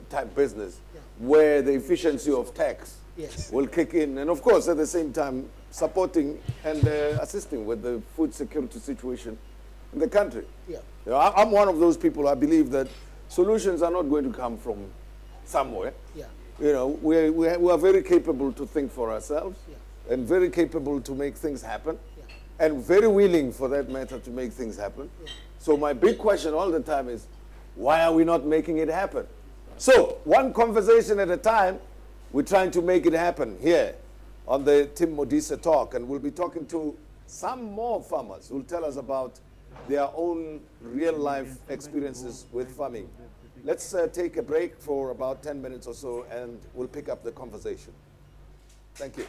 type business where the efficiency of tax Yes. will kick in. And of course, at the same time, supporting and assisting with the food security situation in the country. Yeah. You know, I'm one of those people. I believe that solutions are not going to come from somewhere. Yeah. You know, we are very capable to think for ourselves Yeah. and very capable to make things happen Yeah. and very willing, for that matter, to make things happen. Yeah. So my big question all the time is, why are we not making it happen? So one conversation at a time, we're trying to make it happen here on the Tim Modise Talk. And we'll be talking to some more farmers who'll tell us about their own real-life experiences with farming. Let's take a break for about 10 minutes or so, and we'll pick up the conversation. Thank you.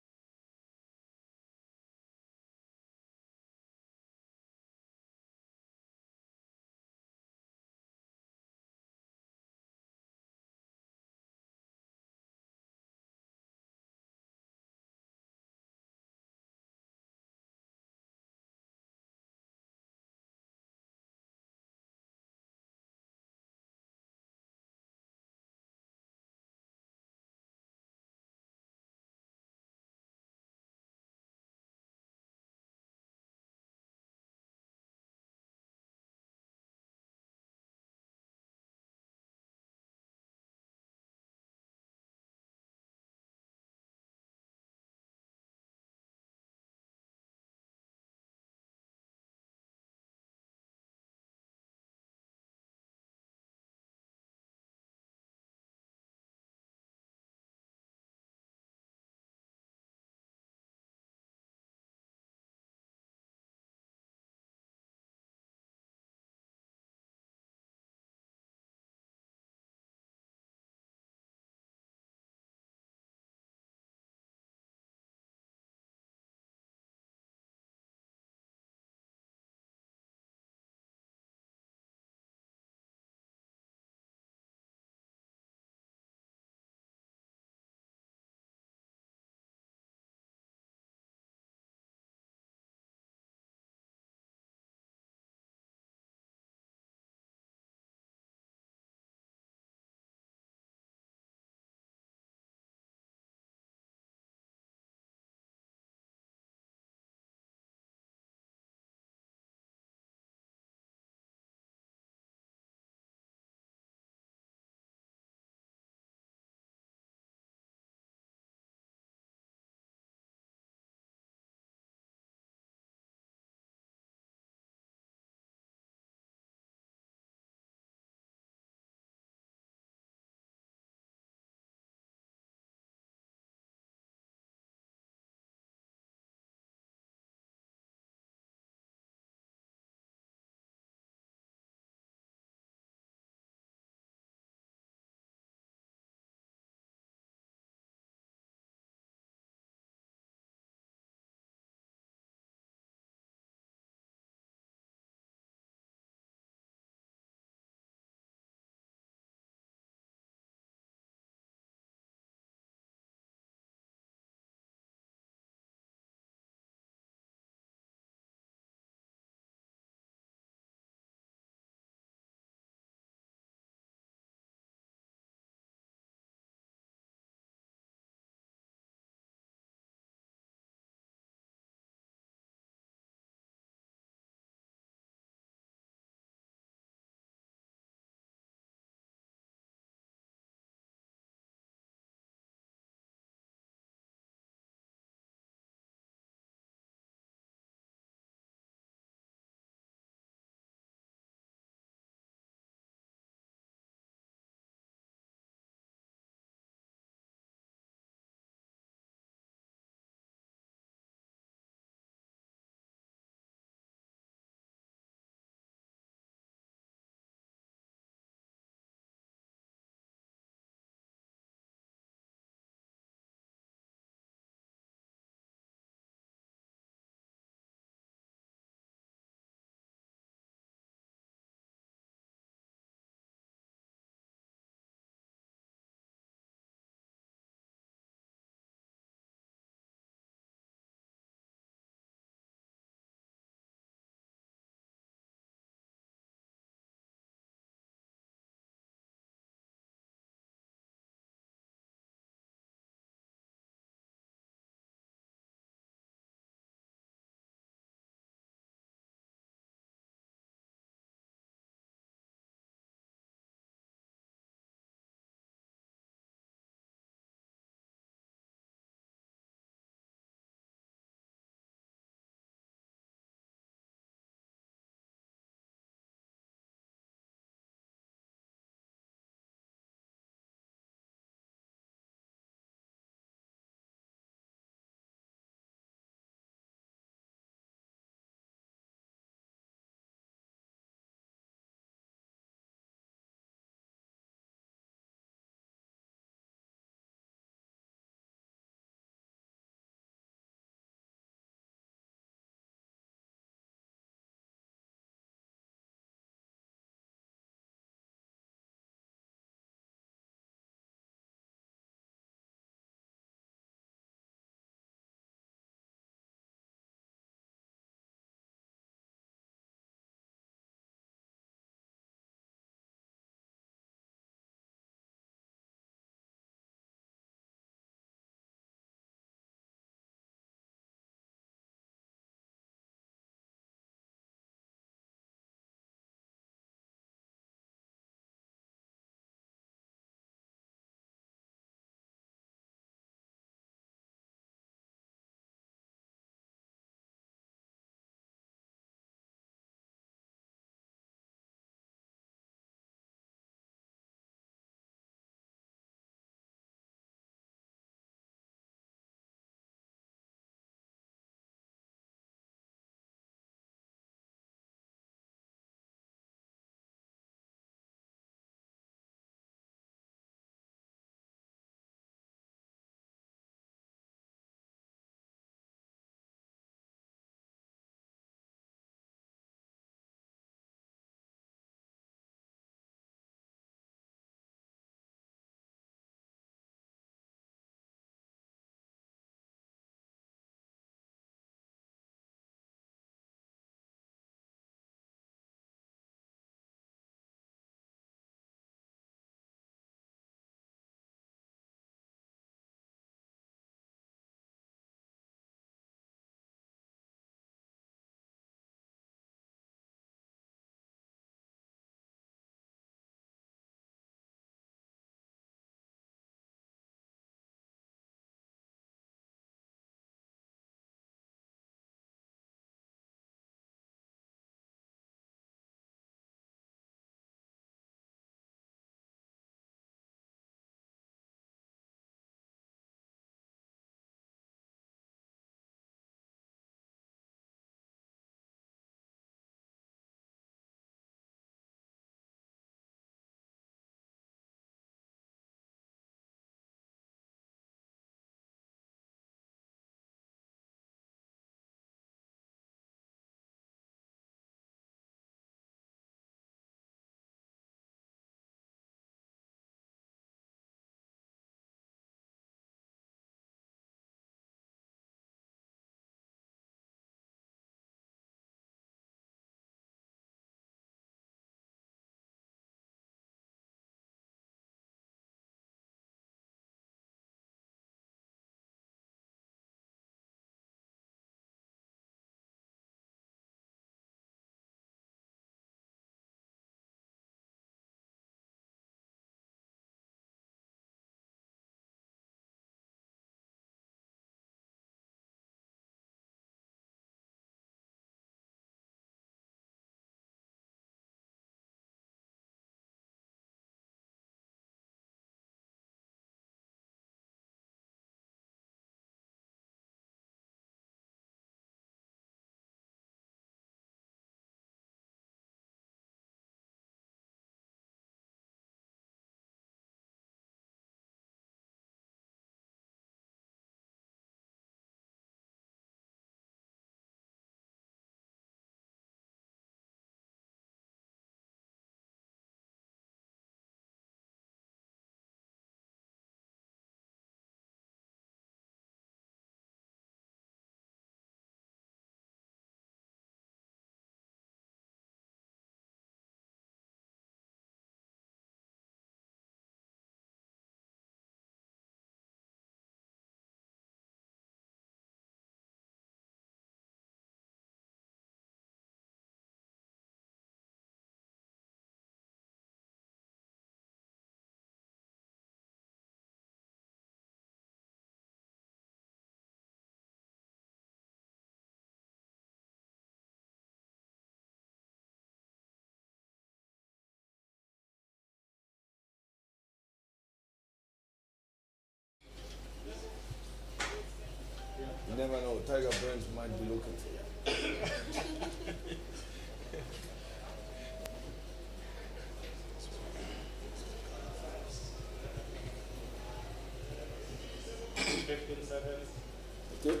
Thank you.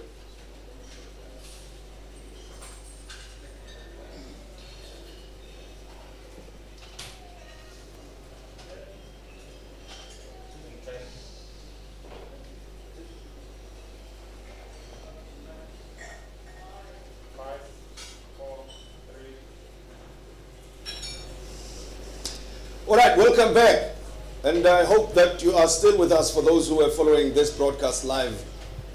All right, welcome back. And I hope that you are still with us for those who are following this broadcast live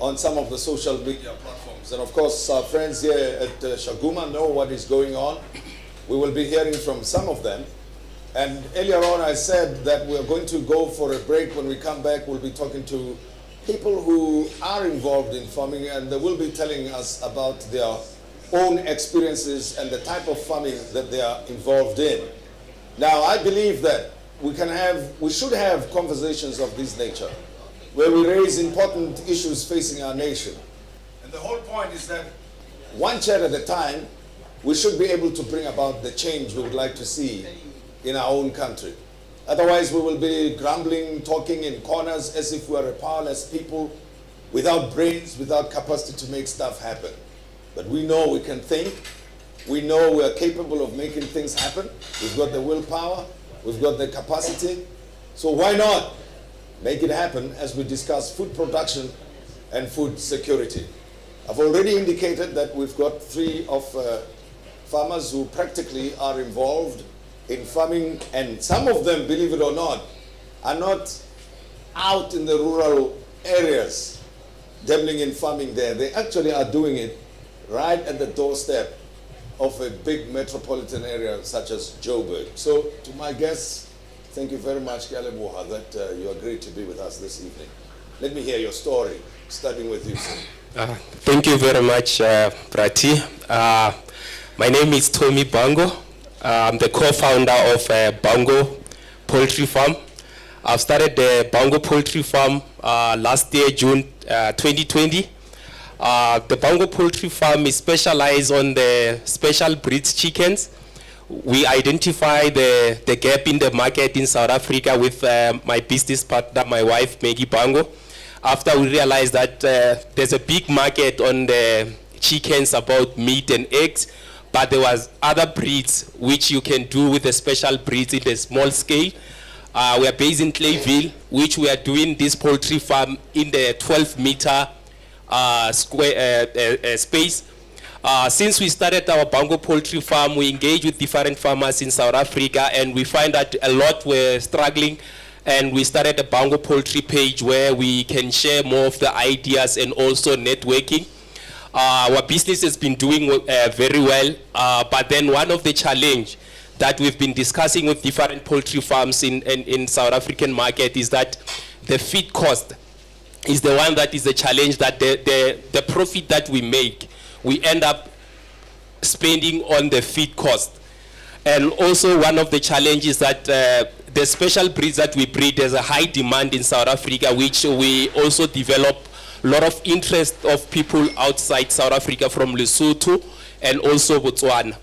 on some of the social media platforms. And of course, our friends here at Shaguma know what is going on. We will be hearing from some of them. And earlier on, I said that we're going to go for a break. When we come back, we'll be talking to people who are involved in farming, and they will be telling us about their own experiences and the type of farming that they are involved in. Now, I believe that we should have conversations of this nature, where we raise important issues facing our nation. And the whole point is that one chat at a time, we should be able to bring about the change we would like to see in our own country. Otherwise, we will be grumbling, talking in corners as if we are a powerless people without brains, without capacity to make stuff happen. But we know we can think. We know we are capable of making things happen. We've got the willpower. We've got the capacity. So why not make it happen as we discuss food production and food security? I've already indicated that we've got 3 of farmers who practically are involved in farming, and some of them, believe it or not, are not out in the rural areas dabbling in farming there. They actually are doing it right at the doorstep of a big metropolitan area such as Joburg. So to my guests, thank you very much, Kaleboha, that you agreed to be with us this evening. Let me hear your story, starting with you, sir. Thank you very much, Prati. My name is Tommy Bango. I'm the co-founder of Bango Poultry Farm. I've started the Bango Poultry Farm last year, June 2020. The Bango Poultry Farm is specialized on the special breeds chickens. We identify the gap in the market in South Africa with my business partner, my wife, Maggie Bango. After we realized that there's a big market on the chickens about meat and eggs, but there was other breeds which you can do with the special breeds in the small scale. We are based in Clayville, which we are doing this poultry farm in the 12-meter square space. Since we started our Bango Poultry Farm, we engage with different farmers in South Africa, and we find that a lot were struggling, and we started a Bango Poultry page where we can share more of the ideas and also networking. Our business has been doing very well, but then one of the challenge that we've been discussing with different poultry farms in South African market is that the feed cost is the one that is the challenge, that the profit that we make, we end up spending on the feed cost. And also one of the challenges that the special breeds that we breed, there's a high demand in South Africa, which we also develop a lot of interest of people outside South Africa from Lesotho and also Botswana.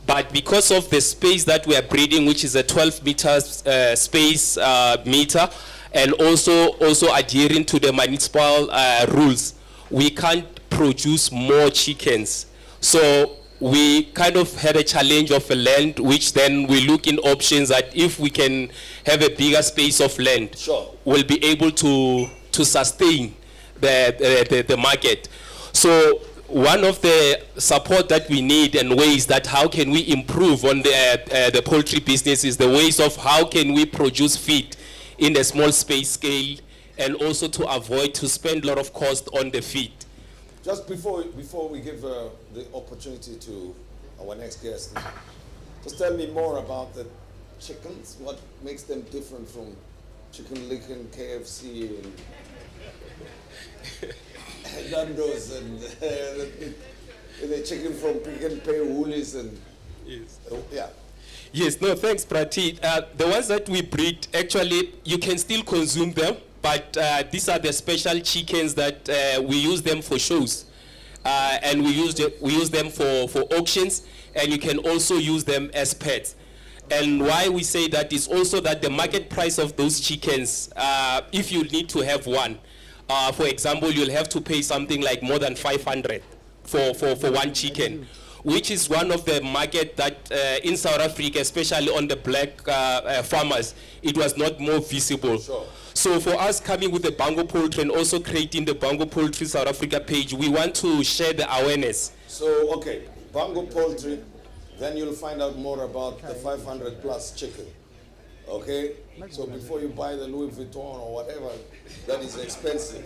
But because of the space that we are breeding, which is a 12 meters space meter, and also adhering to the municipal rules, we can't produce more chickens. So we kind of had a challenge of a land, which then we look in options that if we can have a bigger space of land, sure, we'll be able to sustain the market. So one of the support that we need and ways that how can we improve on the poultry business is the ways of how can we produce feed in a small space scale, and also to avoid to spend a lot of cost on the feed. Just before we give the opportunity to our next guest, just tell me more about the chickens. What makes them different from Chicken Licken, KFC, and Nando's, and the chicken from Pick and Pay, Woolies, and Yes. Yeah. Yes, no, thanks, Prati. The ones that we breed, actually, you can still consume them, but these are the special chickens that we use them for shows. And we use them for auctions, and you can also use them as pets. And why we say that is also that the market price of those chickens, if you need to have one, For example, you'll have to pay something like more than 500 for one chicken, which is one of the market that in South Africa, especially on the black farmers, it was not more visible. Sure. So for us coming with the Bango Poultry and also creating the Bango Poultry South Africa page, we want to share the awareness. So, okay, Bango Poultry, then you'll find out more about the 500 plus chicken. Okay? So before you buy the Louis Vuitton or whatever that is expensive,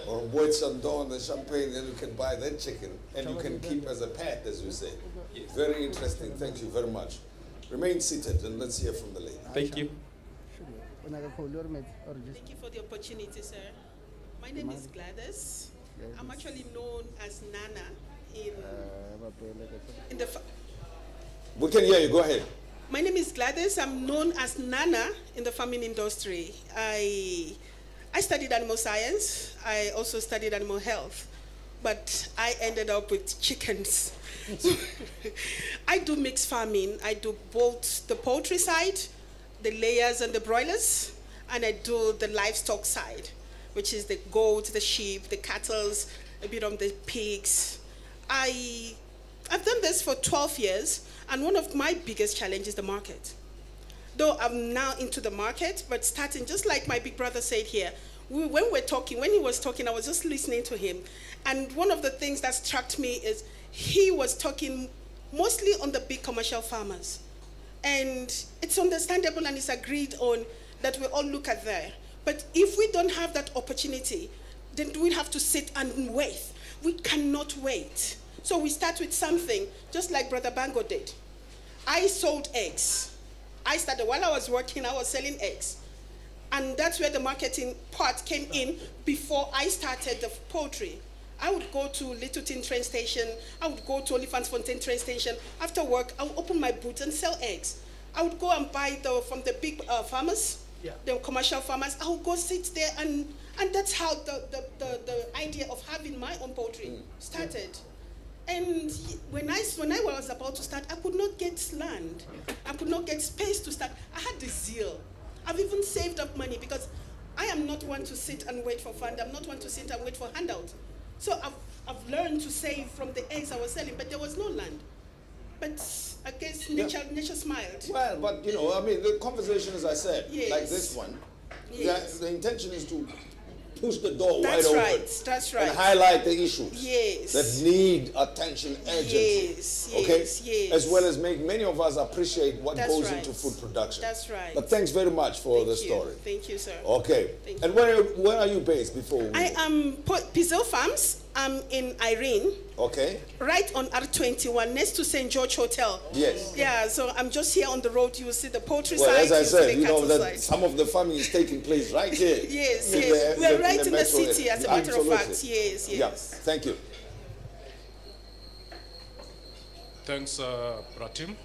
or Boit Chandon, the champagne, then you can buy that chicken and you can keep as a pet, as we say. Very interesting. Thank you very much. Remain seated and let's hear from the lady. Thank you. Thank you for the opportunity, sir. My name is Gladys. I'm actually known as Nana in the. We can hear you. Go ahead. My name is Gladys. I'm known as Nana in the farming industry. I studied animal science. I also studied animal health, but I ended up with chickens. I do mixed farming. I do both the poultry side, the layers and the broilers, and I do the livestock side, which is the goats, the sheep, the cattle, a bit of the pigs. I've done this for 12 years, and one of my biggest challenges is the market. Though I'm now into the market, but starting, just like my big brother said here, when he was talking, I was just listening to him. And one of the things that struck me is he was talking mostly on the big commercial farmers. And it's understandable and it's agreed on that we all look at there. But if we don't have that opportunity, then we have to sit and wait. We cannot wait. So we start with something, just like Brother Bango did. I sold eggs. I started, while I was working, I was selling eggs. And that's where the marketing part came in before I started the poultry. I would go to Littleton train station. I would go to Olifantsfontein train station. After work, I would open my booth and sell eggs. I would go and buy from the big farmers, the commercial farmers. I would go sit there, and that's how the idea of having my own poultry started. And when I was about to start, I could not get land. I could not get space to start. I had the zeal. I've even saved up money because I am not one to sit and wait for fund. I'm not one to sit and wait for handout. So I've learned to save from the eggs I was selling, but there was no land. But I guess nature smiled. Well, but you know, I mean, the conversation, as I said, Yes. like this one, Yes. the intention is to push the door That's wide right. open. That's right. And highlight the issues Yes. that need attention urgently. Yes. Okay? Yes. As well as make many of us appreciate what That's goes right. into food production. That's right. But thanks very much for the Thank you. story. Thank you, sir. Okay. Thank And you. where are you based before we... I am Pizel Farms. I'm in Irene, Okay. right on R21, next to St. George Hotel. Yes. Yeah, so I'm just here on the road. You will see the poultry Well, side, as I you see said, the you know cattle that side. some of the farming is taking place right here. Yes, in yes. the- We're right in the metro city, area. as a matter of Absolutely. fact. Yes, Yeah. yes. Thank you. Thanks, Pratim.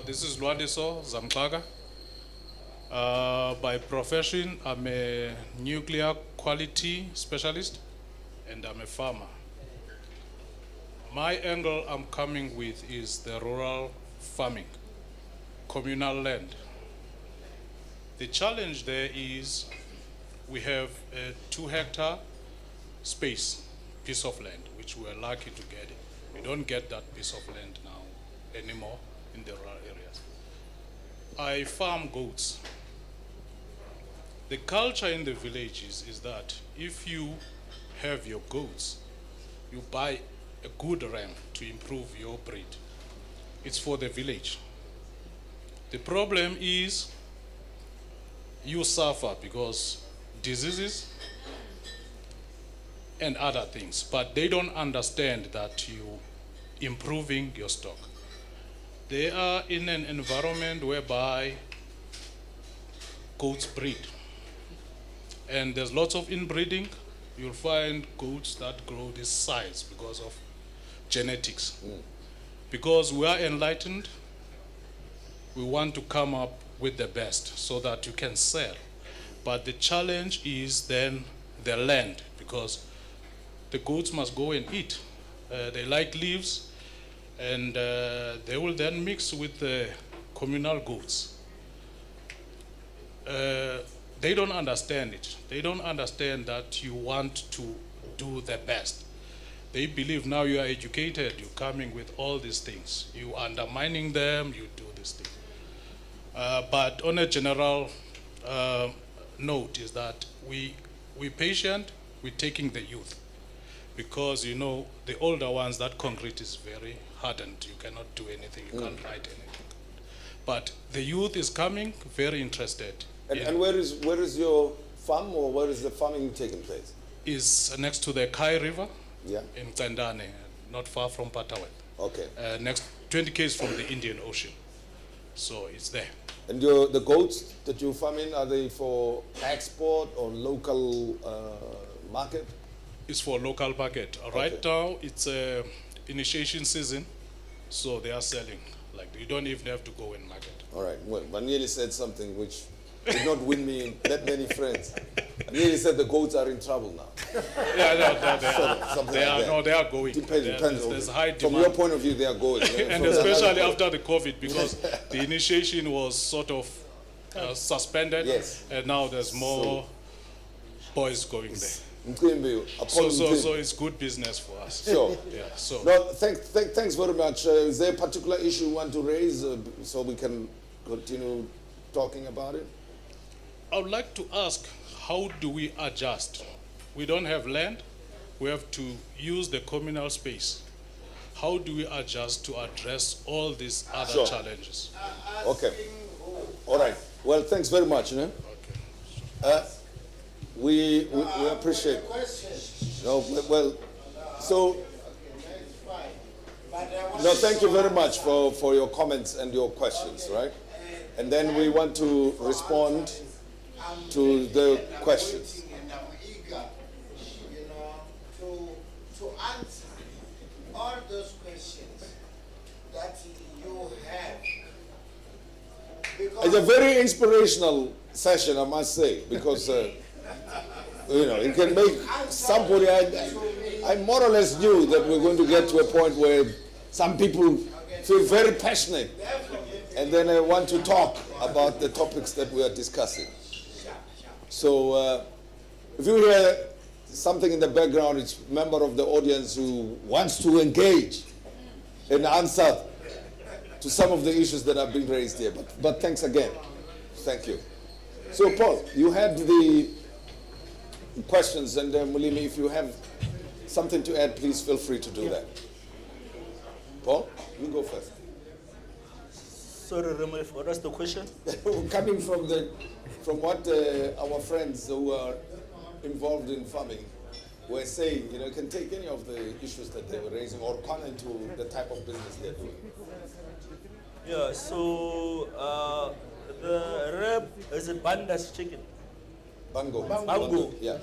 This is Lwandiso Zamklaga. By profession, I'm a nuclear quality specialist and I'm a farmer. My angle I'm coming with is the rural farming, communal land. The challenge there is we have a 2-hectare space, piece of land, which we're lucky to get it. We don't get that piece of land now anymore in the rural areas. I farm goats. The culture in the villages is that if you have your goats, you buy a good ram to improve your breed. It's for the village. The problem is you suffer because diseases and other things, but they don't understand that you improving your stock. They are in an environment whereby goats breed. And there's lots of inbreeding. You'll find goats that grow this size because of genetics. Because we are enlightened, we want to come up with the best so that you can sell. But the challenge is then the land, because the goats must go and eat. They like leaves, and they will then mix with the communal goats. they don't understand it. They don't understand that you want to do the best. They believe now you are educated, you're coming with all these things. You undermining them, you do this thing. But on a general note is that we patient, we're taking the youth. Because you know, the older ones, that concrete is very hardened. You cannot do anything, you can't write anything. But the youth is coming, very interested. And where is your farm, or where is the farming taking place? Is next to the Kai River Yeah. in Tsendane, not far from Patawet. Okay. Next 20 km from the Indian Ocean. So it's there. And the goats that you farm in, are they for export or local market? It's for local market. Right now, it's initiation season, so they are selling. Like, you don't even have to go in market. All right. Well, Manieli said something which did not win me that many friends. Manieli said the goats are in trouble now. Yeah, no, Something they like are, that. no, they are going. Depends. There's high From demand. your point of view, they are going. And especially after the COVID, because the initiation was sort of suspended, Yes. and now there's more boys going there. So it's good business for us. Sure. Yeah. So No, thanks very much. Is there a particular issue you want to raise so we can continue talking about it? I would like to ask, how do we adjust? We don't have land. We have to use the communal space. How do we adjust to address all these other Sure. challenges? Okay. All right. Well, thanks very much. You know? We appreciate. No, well, so. No, thank you very much for your comments and your questions, right? And then we want to respond to the questions. And I'm eager, to answer all those questions that you have. It's a very inspirational session, I must say, because it can make somebody. I more or less knew that we're going to get to a point where some people feel very passionate, and then I want to talk about the topics that we are discussing. So, if you hear something in the background, it's a member of the audience who wants to engage and answer to some of the issues that have been raised here. But thanks again. Thank you. So, Paul, you had the questions, and Mulimi, if you have something to add, please feel free to do that. Paul, you go first. Sorry, Remulif, what was the question? Coming from what our friends who are involved in farming were saying, you can take any of the issues that they were raising or comment to the type of business they're doing. Yeah, so the rep is a Banda's chicken. Bango. Bango. Yeah.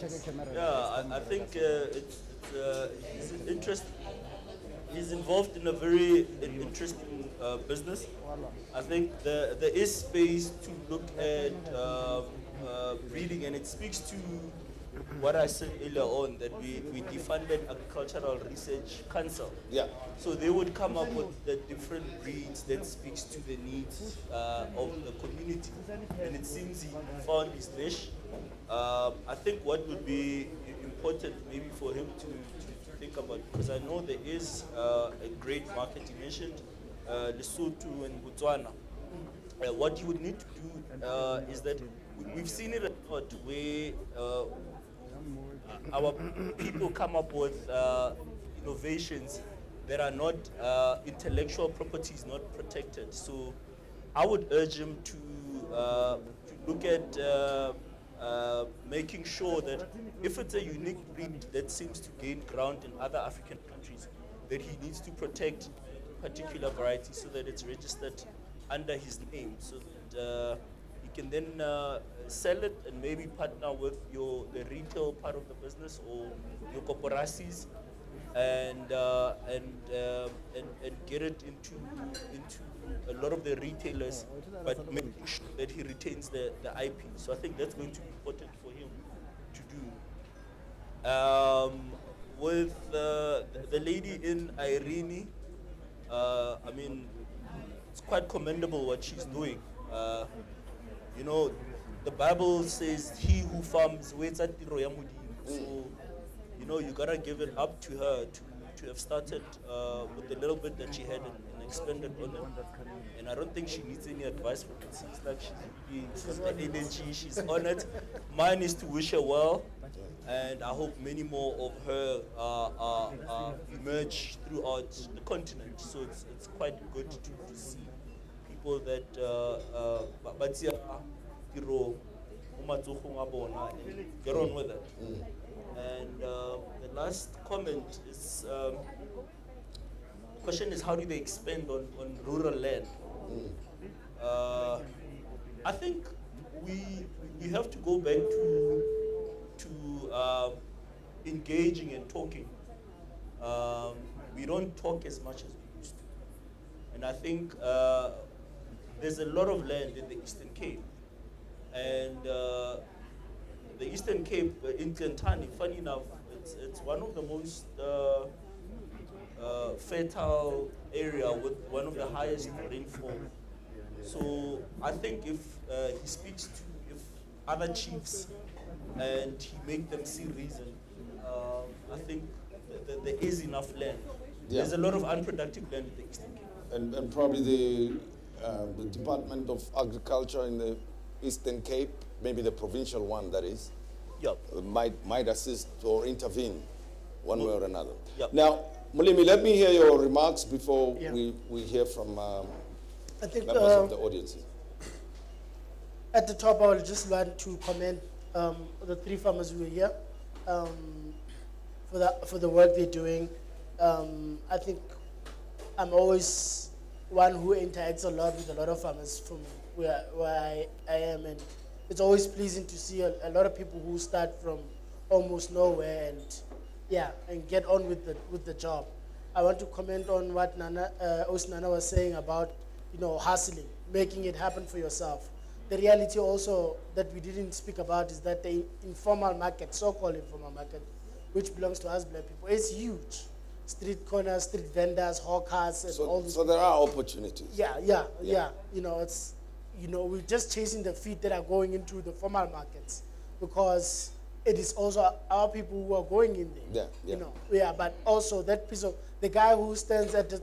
Yeah, I think he's interesting. He's involved in a very interesting business. I think there is space to look at breeding, and it speaks to what I said earlier on, that we defunded Agricultural Research Council. Yeah. So they would come up with the different breeds that speaks to the needs of the community, and it seems he found his niche. I think what would be important maybe for him to think about, because I know there is a great market. You mentioned Lesotho and Botswana. What you would need to do is that we've seen it a lot where our people come up with innovations that are not intellectual property is not protected. So I would urge him to look at making sure that if it's a unique breed that seems to gain ground in other African countries, that he needs to protect particular varieties so that it's registered under his name, so that he can then sell it and maybe partner with the retail part of the business or your corporacies, and get it into a lot of the retailers, but making sure that he retains the IP. So I think that's going to be important for him to do. With the lady in Irene, I mean, it's quite commendable what she's doing. the Bible says, "He who farms waits at tiro ya Modimo." So, you know, you gotta give it up to her to have started with the little bit that she had and expanded on it. And I don't think she needs any advice from it. Seems like she's got the energy, she's on it. Mine is to wish her well, and I hope many more of her emerge throughout the continent. So it's quite good to see people that but yeah, tiro mo matsogong a bona, and get on with it. And the last comment is, the question is, how do they expand on rural land? I think we have to go back to engaging and talking. We don't talk as much as we used to. And I think there's a lot of land in the Eastern Cape. And the Eastern Cape in Tlantani, funny enough, it's one of the most fertile area with one of the highest rainfall. So I think if he speaks to if other chiefs and he make them see reason, I think there is enough land. Yeah. There's a lot of unproductive land in the Eastern Cape. And probably the Department of Agriculture in the Eastern Cape, maybe the provincial one that is, Yep. might assist or intervene one way or another. Yep. Now, Mulimi, let me hear your remarks before Yeah. we hear from I think members of the audience. at the top, I would just want to commend the three farmers who are here for the work they're doing. I think I'm always one who interacts a lot with a lot of farmers from where I am, and it's always pleasing to see a lot of people who start from almost nowhere and get on with the job. I want to comment on what Nana was saying about, you know, hustling, making it happen for yourself. The reality also that we didn't speak about is that the informal market, so-called informal market, which belongs to us black people, is huge. Street corners, street vendors, hawkers, and all these. So there are opportunities. Yeah. You know, it's, you know, we're just chasing the feet that are going into the formal markets because it is also our people who are going in there. Yeah. You know, but also that piece of the guy who stands at the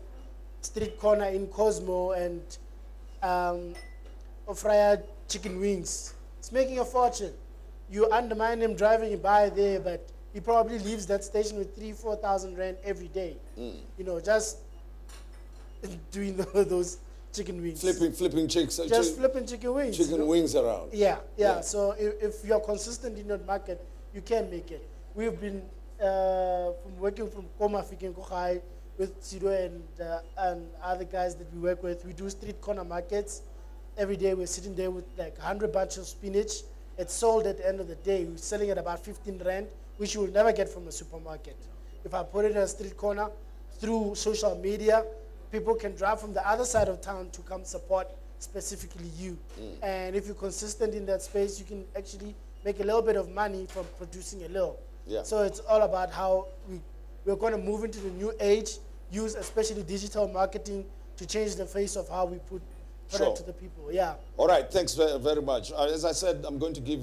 street corner in Cosmo and fried chicken wings, he's making a fortune. You undermine him driving by there, but he probably leaves that station with 3,000-4,000 rand every day. You know, just doing those chicken wings. Flipping chicks. Just flipping chicken wings. Chicken you know? wings around. Yeah. So if you're consistent in that market, you can make it. We've been from working from Koma Fiken Kochai with Sido and other guys that we work with. We do street corner markets. Every day we're sitting there with like 100 bunches of spinach. It's sold at the end of the day. We're selling at about 15 rand, which you will never get from a supermarket. If I put it in a street corner through social media, people can drive from the other side of town to come support specifically you. And if you're consistent in that space, you can actually make a little bit of money from producing a little. Yeah. So it's all about how we're going to move into the new age, use especially digital marketing to change the face of how we put product to the people. Yeah. All right, thanks very much. As I said, I'm going to give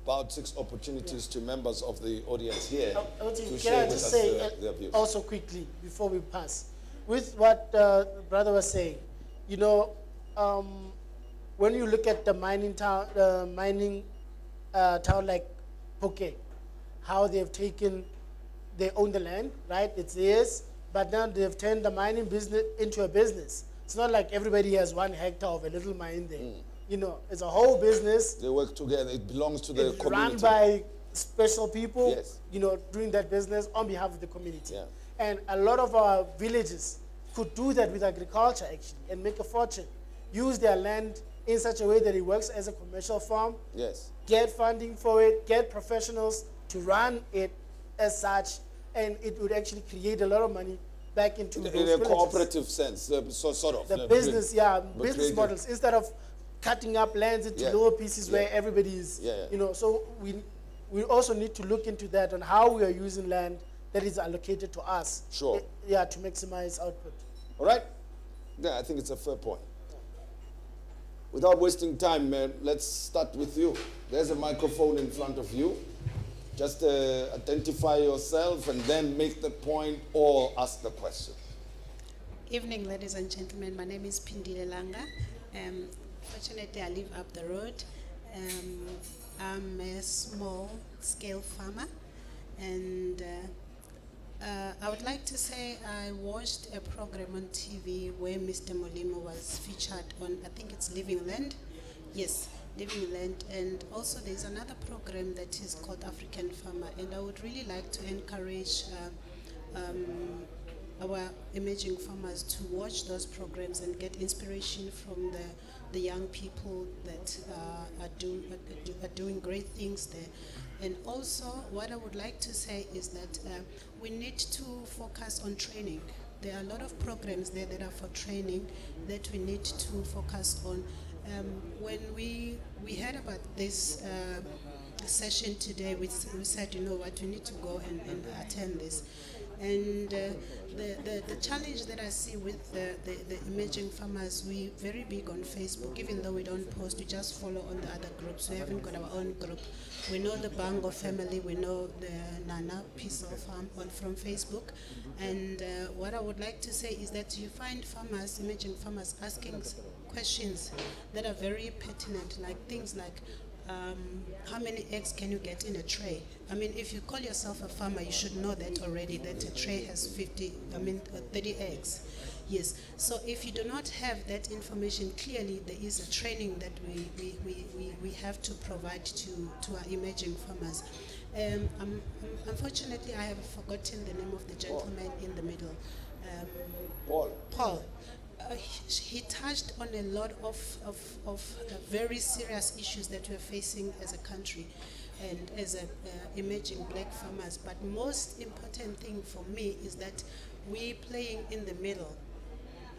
about 6 opportunities to members of the audience here to Can share I with just us say their views. also quickly before we pass, with what brother was saying, you know, when you look at the mining town, town like Poke, how they've taken, they own the land, right? It's theirs, but now they've turned the mining business into a business. It's not like everybody has 1 hectare of a little mine there. You know, it's a whole business. They work together. It belongs to the It's community. run by special people, Yes. you know, doing that business on behalf of the community. Yeah. And a lot of our villages could do that with agriculture actually and make a fortune. Use their land in such a way that it works as a commercial farm, Yes. get funding for it, get professionals to run it as such, and it would actually create a lot of money back into those In a villages. cooperative sense, sort of. The business, business creative. models, instead of cutting up lands into Yeah. little pieces where Yeah. everybody is, Yeah. you know, so we also need to look into that on how we are using land that is allocated to us. Sure. To maximize output. All right? Yeah, I think it's a fair point. Without wasting time, let's start with you. There's a microphone in front of you. Just identify yourself and then make the point or ask the question. Evening, ladies and gentlemen. My name is Pindile Langa. Fortunately, I live up the road. I'm a small-scale farmer, and I would like to say I watched a program on TV where Mr. Molimo was featured on, I think it's Living Land. Yes, Living Land. And also there's another program that is called African Farmer. And I would really like to encourage our emerging farmers to watch those programs and get inspiration from the young people that are doing great things there. And also, what I would like to say is that we need to focus on training. There are a lot of programs there that are for training that we need to focus on. When we heard about this session today, we said, you know what, we need to go and attend this. And the challenge that I see with the emerging farmers, we're very big on Facebook. Even though we don't post, we just follow on the other groups. We haven't got our own group. We know the Bango family, we know the Nana Peaceful Farm from Facebook. And what I would like to say is that you find farmers, emerging farmers, asking questions that are very pertinent, like things like, how many eggs can you get in a tray? I mean, if you call yourself a farmer, you should know that already, that a tray has 30 eggs. Yes, so if you do not have that information, clearly there is a training that we have to provide to our emerging farmers. Unfortunately, I have forgotten the name of the gentleman in the middle. Paul. He touched on a lot of very serious issues that we're facing as a country and as emerging black farmers. But most important thing for me is that we're playing in the middle.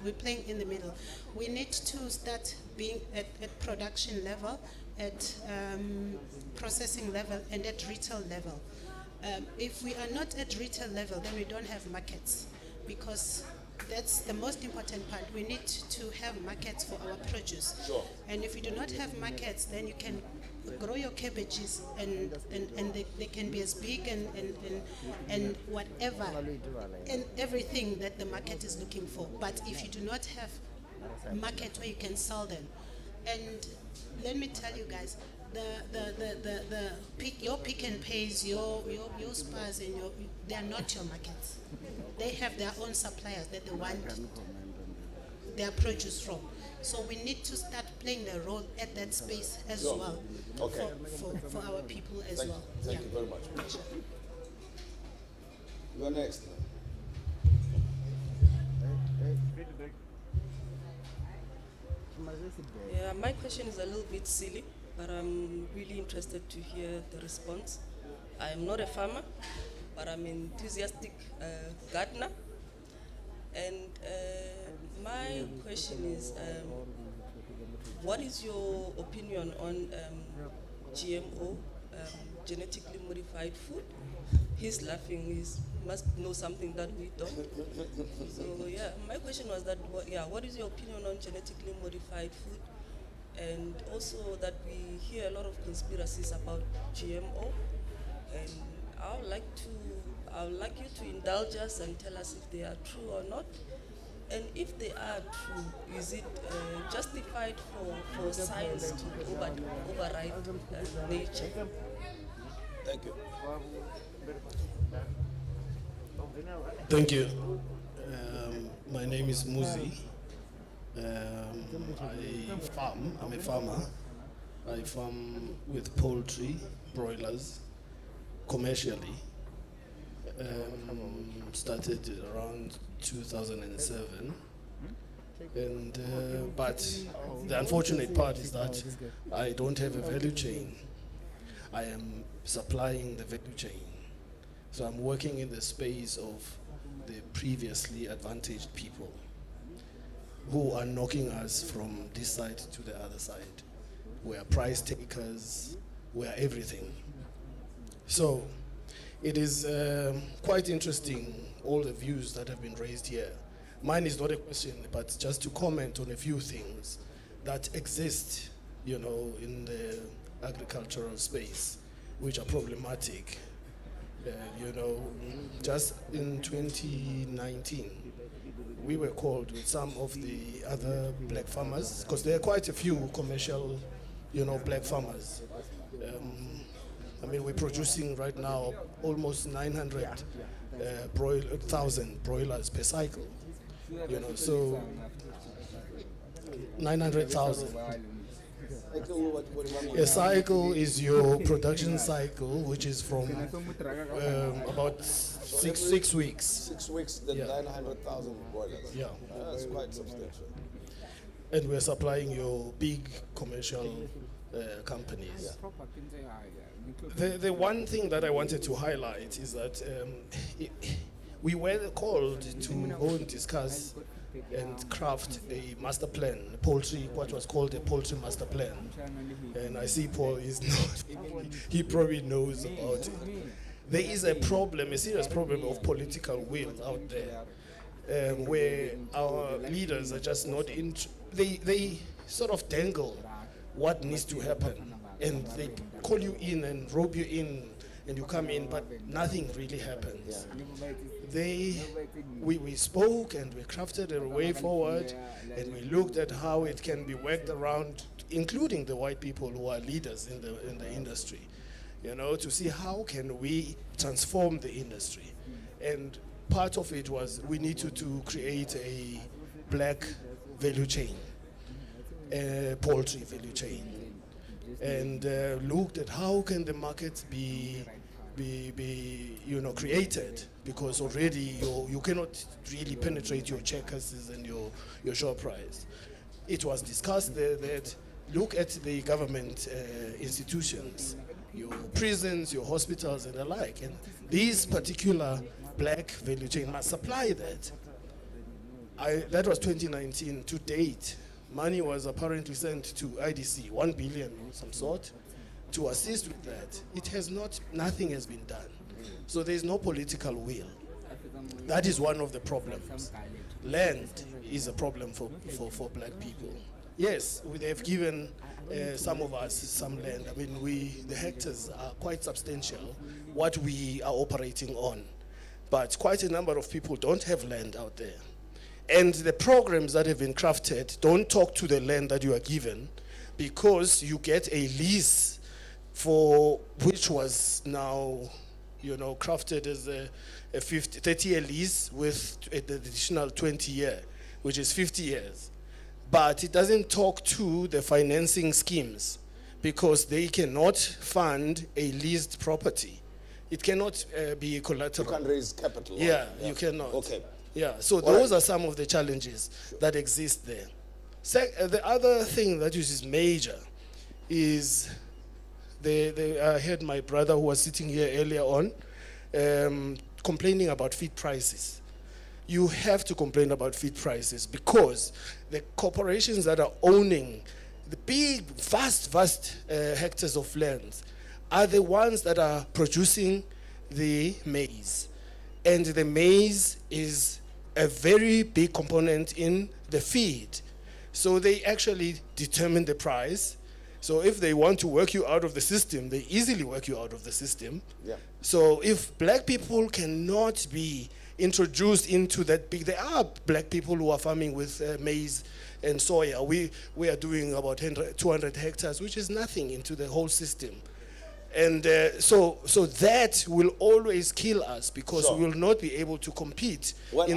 We're playing in the middle. We need to start being at production level, at processing level, and at retail level. If we are not at retail level, then we don't have markets, because that's the most important part. We need to have markets for our produce. Sure. And if you do not have markets, then you can grow your cabbages and they can be as big and whatever and everything that the market is looking for. But if you do not have a market where you can sell them, and let me tell you guys, your Pick and Pays, your Spars, and they are not your markets. They have their own suppliers that they want their produce from. So we need to start playing the role at that space as well, Okay. for our people as well. Thank you very much. You're next. Yeah, my question is a little bit silly, but I'm really interested to hear the response. I am not a farmer, but I'm an enthusiastic gardener. And my question is, what is your opinion on GMO, genetically modified food? He's laughing, he must know something that we don't. So yeah, my question was that, what is your opinion on genetically modified food? And also that we hear a lot of conspiracies about GMO, and I would like you to indulge us and tell us if they are true or not. And if they are true, is it justified for science to override nature? Thank you. Thank you. My name is Muzi. I'm a farmer. I farm with poultry, broilers, commercially. Started around 2007. And but the unfortunate part is that I don't have a value chain. I am supplying the value chain. So I'm working in the space of the previously advantaged people who are knocking us from this side to the other side. We are price takers, we are everything. So it is quite interesting, all the views that have been raised here. Mine is not a question, but just to comment on a few things. that exist, you know, in the agricultural space, which are problematic. You know, just in 2019, we were called with some of the other black farmers, because there are quite a few commercial, you know, black farmers. I mean, we're producing right now almost 900,000 broilers per cycle. You know, so 900,000. A cycle is your production cycle, which is from about six weeks. 6 weeks, then Yeah. 900,000 broilers. Yeah. That's quite substantial. And we're supplying your big commercial companies. The one thing that I wanted to highlight is that we were called to go and discuss and craft a master plan, poultry, what was called a poultry master plan. And I see Paul is not, he probably knows about it. There is a problem, a serious problem of political will out there, where our leaders are just not they sort of dangle what needs to happen, and they call you in and rope you in, and you come in, but nothing really happens. We spoke and we crafted a way forward, and we looked at how it can be worked around, including the white people who are leaders in the industry, you know, to see how can we transform the industry. And part of it was we needed to create a black value chain, poultry value chain, and looked at how can the market be you know, created, because already you cannot really penetrate your checkers and your shop price. It was discussed there that look at the government institutions, your prisons, your hospitals and the like, and these particular black value chain must supply that. That was 2019. To date, money was apparently sent to IDC, 1 billion of some sort, to assist with that. It has not, nothing has been done. So there is no political will. That is one of the problems. Land is a problem for black people. Yes, they have given some of us some land. I mean, the hectares are quite substantial, what we are operating on. But quite a number of people don't have land out there. And the programs that have been crafted don't talk to the land that you are given, because you get a lease for which was now, you know, crafted as a 30-year lease with an additional 20-year, which is 50 years. But it doesn't talk to the financing schemes, because they cannot fund a leased property. It cannot be collateral. You can raise capital. Yeah, you cannot. Okay. Yeah, so those are some of the challenges that exist there. The other thing that is major is I heard my brother who was sitting here earlier on complaining about feed prices. You have to complain about feed prices, because the corporations that are owning the big, vast hectares of land are the ones that are producing the maize. And the maize is a very big component in the feed. So they actually determine the price. So if they want to work you out of the system, they easily work you out of the system. Yeah. So if black people cannot be introduced into that big, there are black people who are farming with maize and soya. We are doing about 200 hectares, which is nothing into the whole system. And so that will always kill us, because we will not be able to compete. Well,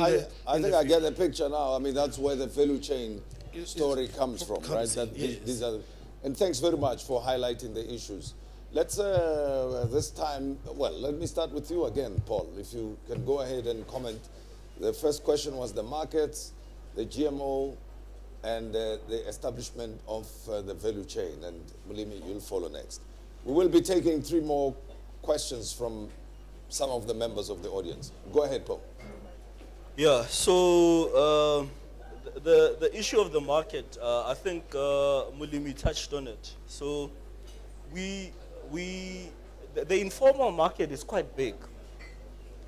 I think I get the picture now. I mean, that's where the value chain story comes from, right? That these are, and thanks very much for highlighting the issues. Let's this time, well, let me start with you again, Paul. If you can go ahead and comment. The first question was the markets, the GMO, and the establishment of the value chain. And Mulimi, you'll follow next. We will be taking 3 more questions from some of the members of the audience. Go ahead, Paul. Yeah, so the issue of the market, I think Mulimi touched on it. So the informal market is quite big,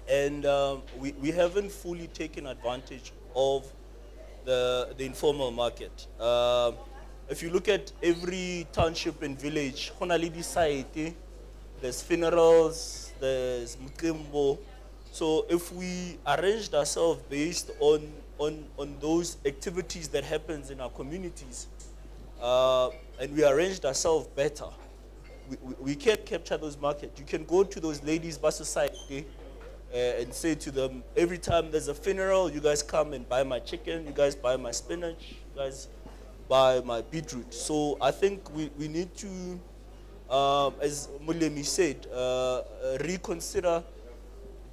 and we haven't fully taken advantage of the informal market. if you look at every township and village, honalidi site, there's funerals, there's mukimbo. So if we arranged ourselves based on those activities that happens in our communities, and we arranged ourselves better, we can capture those markets. You can go to those ladies' bus society and say to them, every time there's a funeral, you guys come and buy my chicken, you guys buy my spinach, you guys buy my beetroot. So I think we need to, as Mulemi said, reconsider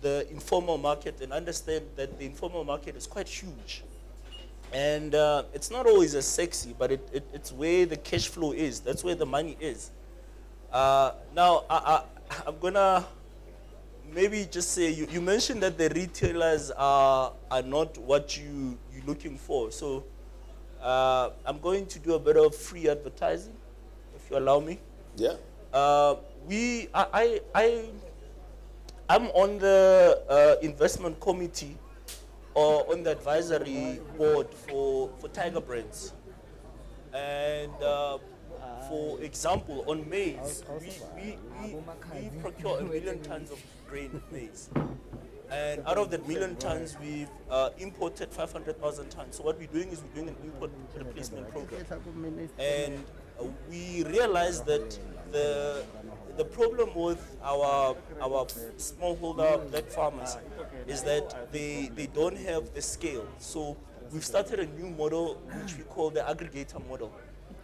the informal market and understand that the informal market is quite huge. And it's not always as sexy, but it's where the cash flow is. That's where the money is. Now, I'm going to maybe just say, you mentioned that the retailers are not what you're looking for. So I'm going to do a bit of free advertising, if you allow me. Yeah. I'm on the investment committee or on the advisory board for Tiger Brands. And for example, on maize, we procure 1 million tons of grain of maize. And out of that 1 million tons, we've imported 500,000 tons. So what we're doing is we're doing an import replacement program. And we realized that the problem with our smallholder black farmers is that they don't have the scale. So we've started a new model which we call the aggregator model.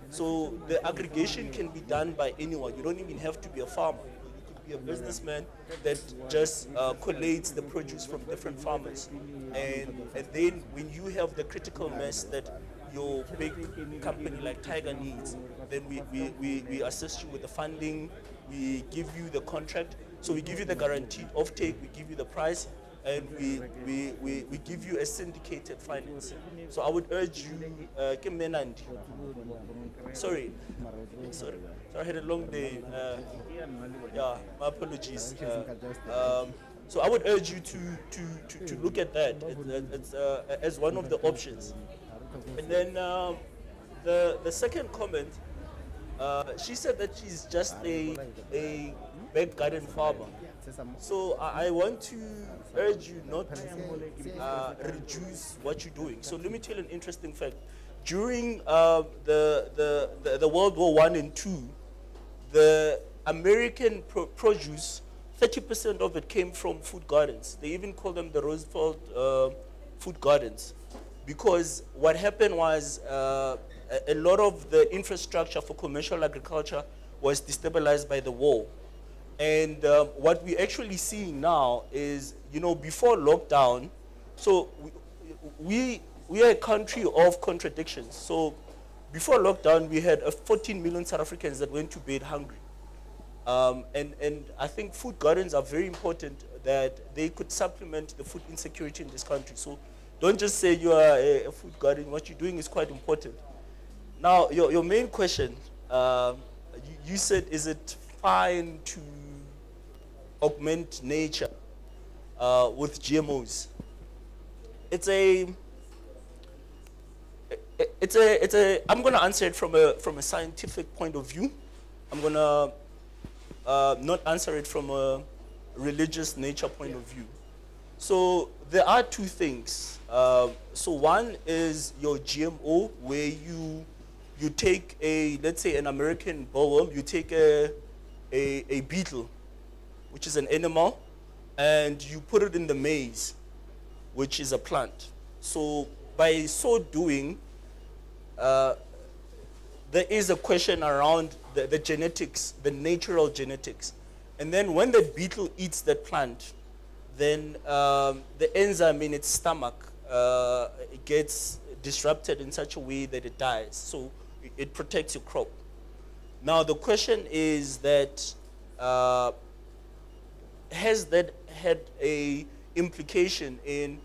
So the aggregation can be done by anyone. You don't even have to be a farmer. You could be a businessman that just collates the produce from different farmers. And then when you have the critical mass that your big company like Tiger needs, then we assist you with the funding, we give you the contract. So we give you the guaranteed offtake, we give you the price, and we give you a syndicated finance. So I would urge you, sorry, I had a long day. Yeah, my apologies. So I would urge you to look at that as one of the options. And then the second comment, she said that she's just a back garden farmer. So I want to urge you not to reduce what you're doing. So let me tell you an interesting fact. During the World War I and II, the American produce, 30% of it came from food gardens. They even call them the Roosevelt food gardens. Because what happened was a lot of the infrastructure for commercial agriculture was destabilized by the war. And what we're actually seeing now is, before lockdown, so we are a country of contradictions. So before lockdown, we had 14 million South Africans that went to bed hungry. And I think food gardens are very important, that they could supplement the food insecurity in this country. So don't just say you are a food garden. What you're doing is quite important. Now, your main question, you said, is it fine to augment nature with GMOs? I'm going to answer it from a scientific point of view. I'm going to not answer it from a religious nature point of view. So there are two things. So one is your GMO, where you take let's say an American bollworm, you take a beetle, which is an animal, and you put it in the maize, which is a plant. So by so doing, there is a question around the genetics, the natural genetics. And then when the beetle eats that plant, then the enzyme in its stomach it gets disrupted in such a way that it dies. So it protects your crop. Now the question is that has that had a implication in,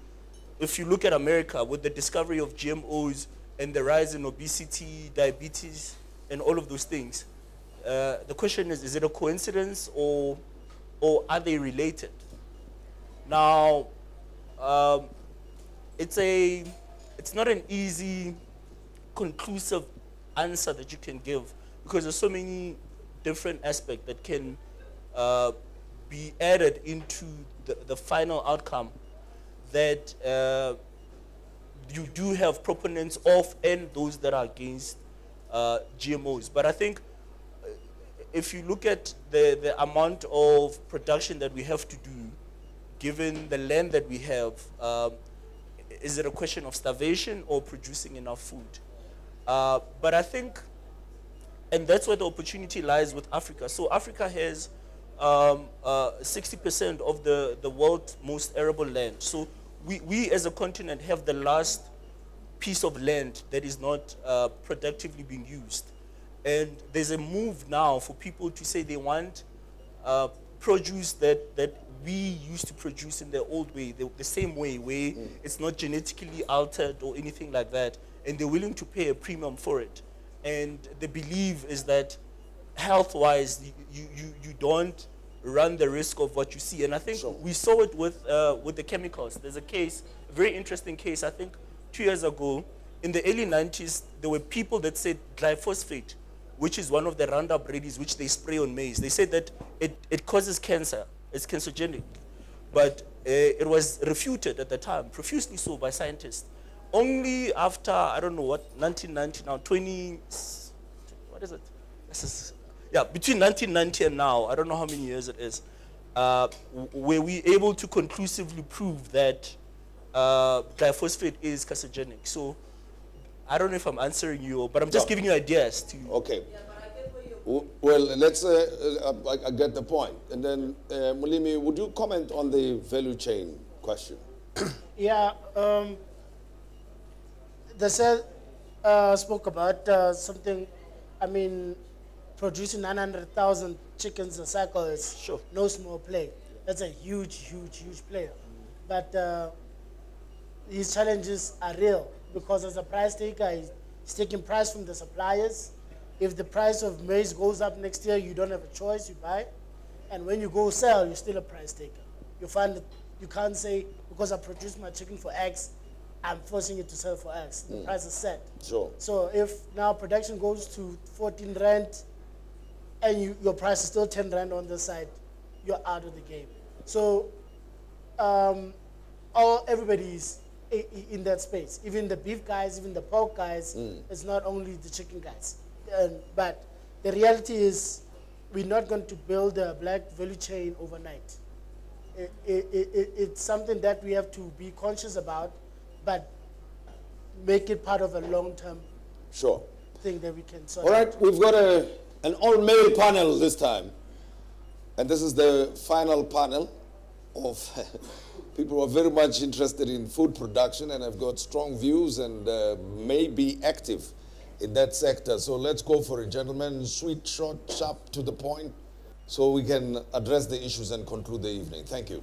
if you look at America with the discovery of GMOs and the rise in obesity, diabetes, and all of those things, the question is it a coincidence or are they related? Now, it's not an easy, conclusive answer that you can give, because there's so many different aspects that can be added into the final outcome, that you do have proponents of and those that are against GMOs. But I think if you look at the amount of production that we have to do, given the land that we have, is it a question of starvation or producing enough food? But I think, and that's where the opportunity lies with Africa. So Africa has 60% of the world's most arable land. So we as a continent have the last piece of land that is not productively being used. And there's a move now for people to say they want produce that we used to produce in the old way, the same way, where it's not genetically altered or anything like that, and they're willing to pay a premium for it. And the belief is that health-wise, you don't run the risk of what you see. And I think we saw it with the chemicals. There's a case, a very interesting case, I think 2 years ago, in the early 90s, there were people that said glyphosate, which is one of the Roundup Readies, which they spray on maize. They said that it causes cancer, it's cancerogenic. But it was refuted at the time, profusely so by scientists. Only after, I don't know what, 1990 now, what is it? Between 1990 and now, I don't know how many years it is, were we able to conclusively prove that glyphosate is carcinogenic. So I don't know if I'm answering you, but I'm just giving you ideas to. Okay. Well, let's. I get the point. And then, Mulimi, would you comment on the value chain question? Yeah. The cell spoke about something. I mean, producing 900,000 chickens a cycle is no small play. That's a huge player. But his challenges are real, because as a price taker, he's taking price from the suppliers. If the price of maize goes up next year, you don't have a choice, you buy. And when you go sell, you're still a price taker. You find that you can't say, because I produced my chicken for X, I'm forcing it to sell for X. The price is set. Sure. So if now production goes to 14 Rand and your price is still 10 Rand on the side, you're out of the game. So everybody's in that space. Even the beef guys, even the pork guys, it's not only the chicken guys. But the reality is, we're not going to build a black value chain overnight. It's something that we have to be conscious about, but make it part of a long-term thing that we can sort All right, out. we've got an all-male panel this time. And this is the final panel of people who are very much interested in food production and have got strong views and may be active in that sector. So let's go for it, gentlemen. Sweet, short, sharp, to the point, so we can address the issues and conclude the evening. Thank you.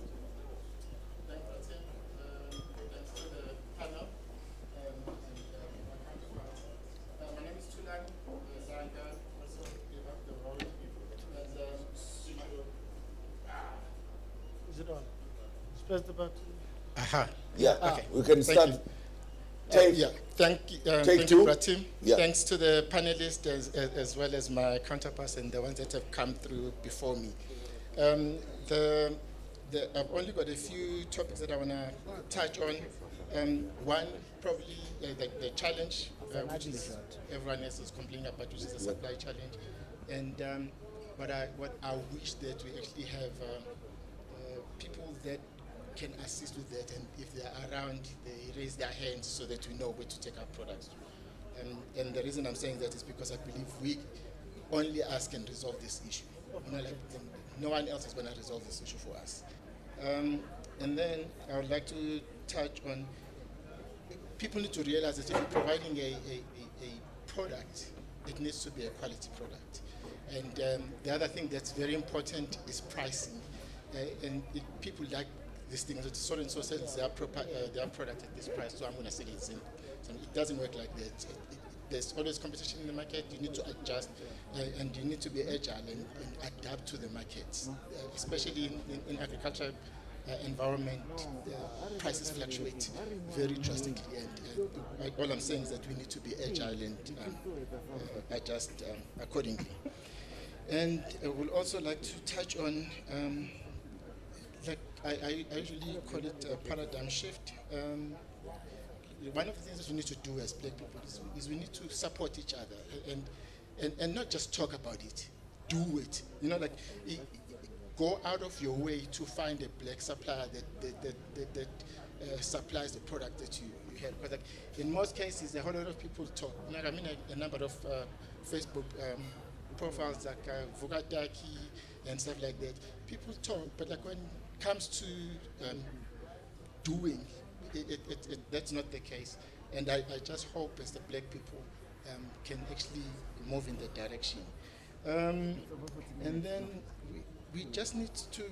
Is it on? Press the button. Yeah, Okay. we can Thank start. you. Take Thank you, take two. Pratim. Yeah. Thanks to the panelists as well as my counterparts and the ones that have come through before me. I've only got a few topics that I want to touch on. One, probably the challenge, which is everyone else is complaining about, which is the supply challenge. And what I wish that we actually have people that can assist with that, and if they are around, they raise their hands so that we know where to take our products to. And the reason I'm saying that is because I believe we only us can resolve this issue. No one else is going to resolve this issue for us. And then I would like to touch on, people need to realize that if you're providing a product, it needs to be a quality product. And the other thing that's very important is pricing. People like this thing, so and so sells their product at this price, so I'm going to sell it same. So it doesn't work like that. There's always competition in the market. You need to adjust, and you need to be agile and adapt to the markets. Especially in agriculture, environment, prices fluctuate very drastically, and all I'm saying is that we need to be agile and adjust accordingly. And I would also like to touch on, like I usually call it a paradigm shift. One of the things that we need to do as black people is we need to support each other and not just talk about it, do it. You know, like go out of your way to find a black supplier that supplies the product that you have. Because like, in most cases, a whole lot of people talk. Like, I mean, a number of Facebook profiles like Vugataki and stuff like that. People talk, but like when it comes to doing, that's not the case. And I just hope as the black people can actually move in that direction. And then we just need to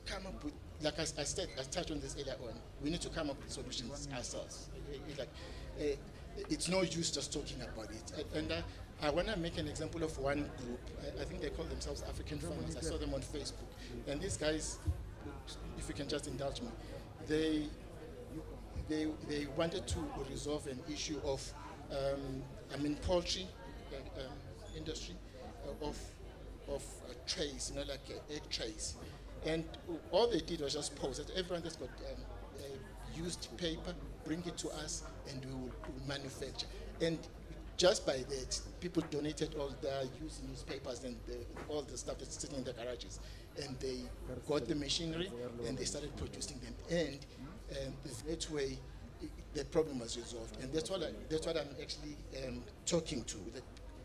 come up with, like I said, I touched on this earlier on, we need to come up with solutions ourselves. It's no use just talking about it. And I want to make an example of one group. I think they call themselves African Farmers. I saw them on Facebook. And these guys, if you can just indulge me, they wanted to resolve an issue of, poultry industry, of trays, like egg trays. And all they did was just post that everyone that's got used paper, bring it to us and we will manufacture. And just by that, people donated all their used newspapers and all the stuff that's sitting in the garages. And they got the machinery and they started producing them. And that way, the problem was resolved. And that's what I'm actually talking to, that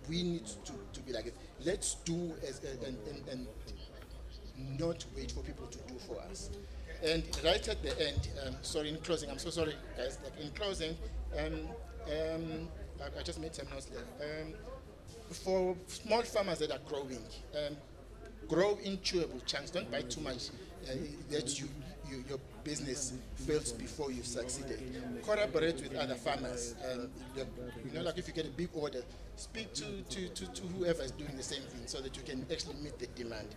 we need to be like it. Let's do and not wait for people to do for us. And right at the end, in closing, I'm so sorry, guys. Like in closing, I just made some notes there. For small farmers that are growing, grow in chewable chunks. Don't buy too much that your business fails before you've succeeded. Collaborate with other farmers. Like if you get a big order, speak to whoever is doing the same thing so that you can actually meet the demand.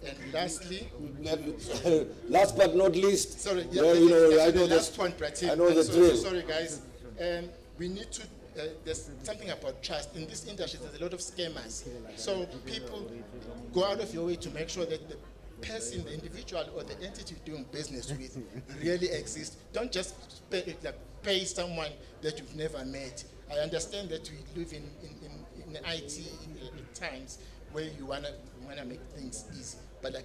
And lastly, last but not least, sorry, I know last point, Pratik. I know the drill. Sorry, guys. We need to. There's something about trust in this industry. There's a lot of scammers. So people go out of your way to make sure that the person, the individual, or the entity you're doing business with really exists. Don't just pay someone that you've never met. I understand that we live in IT times where you wanna make things easy, but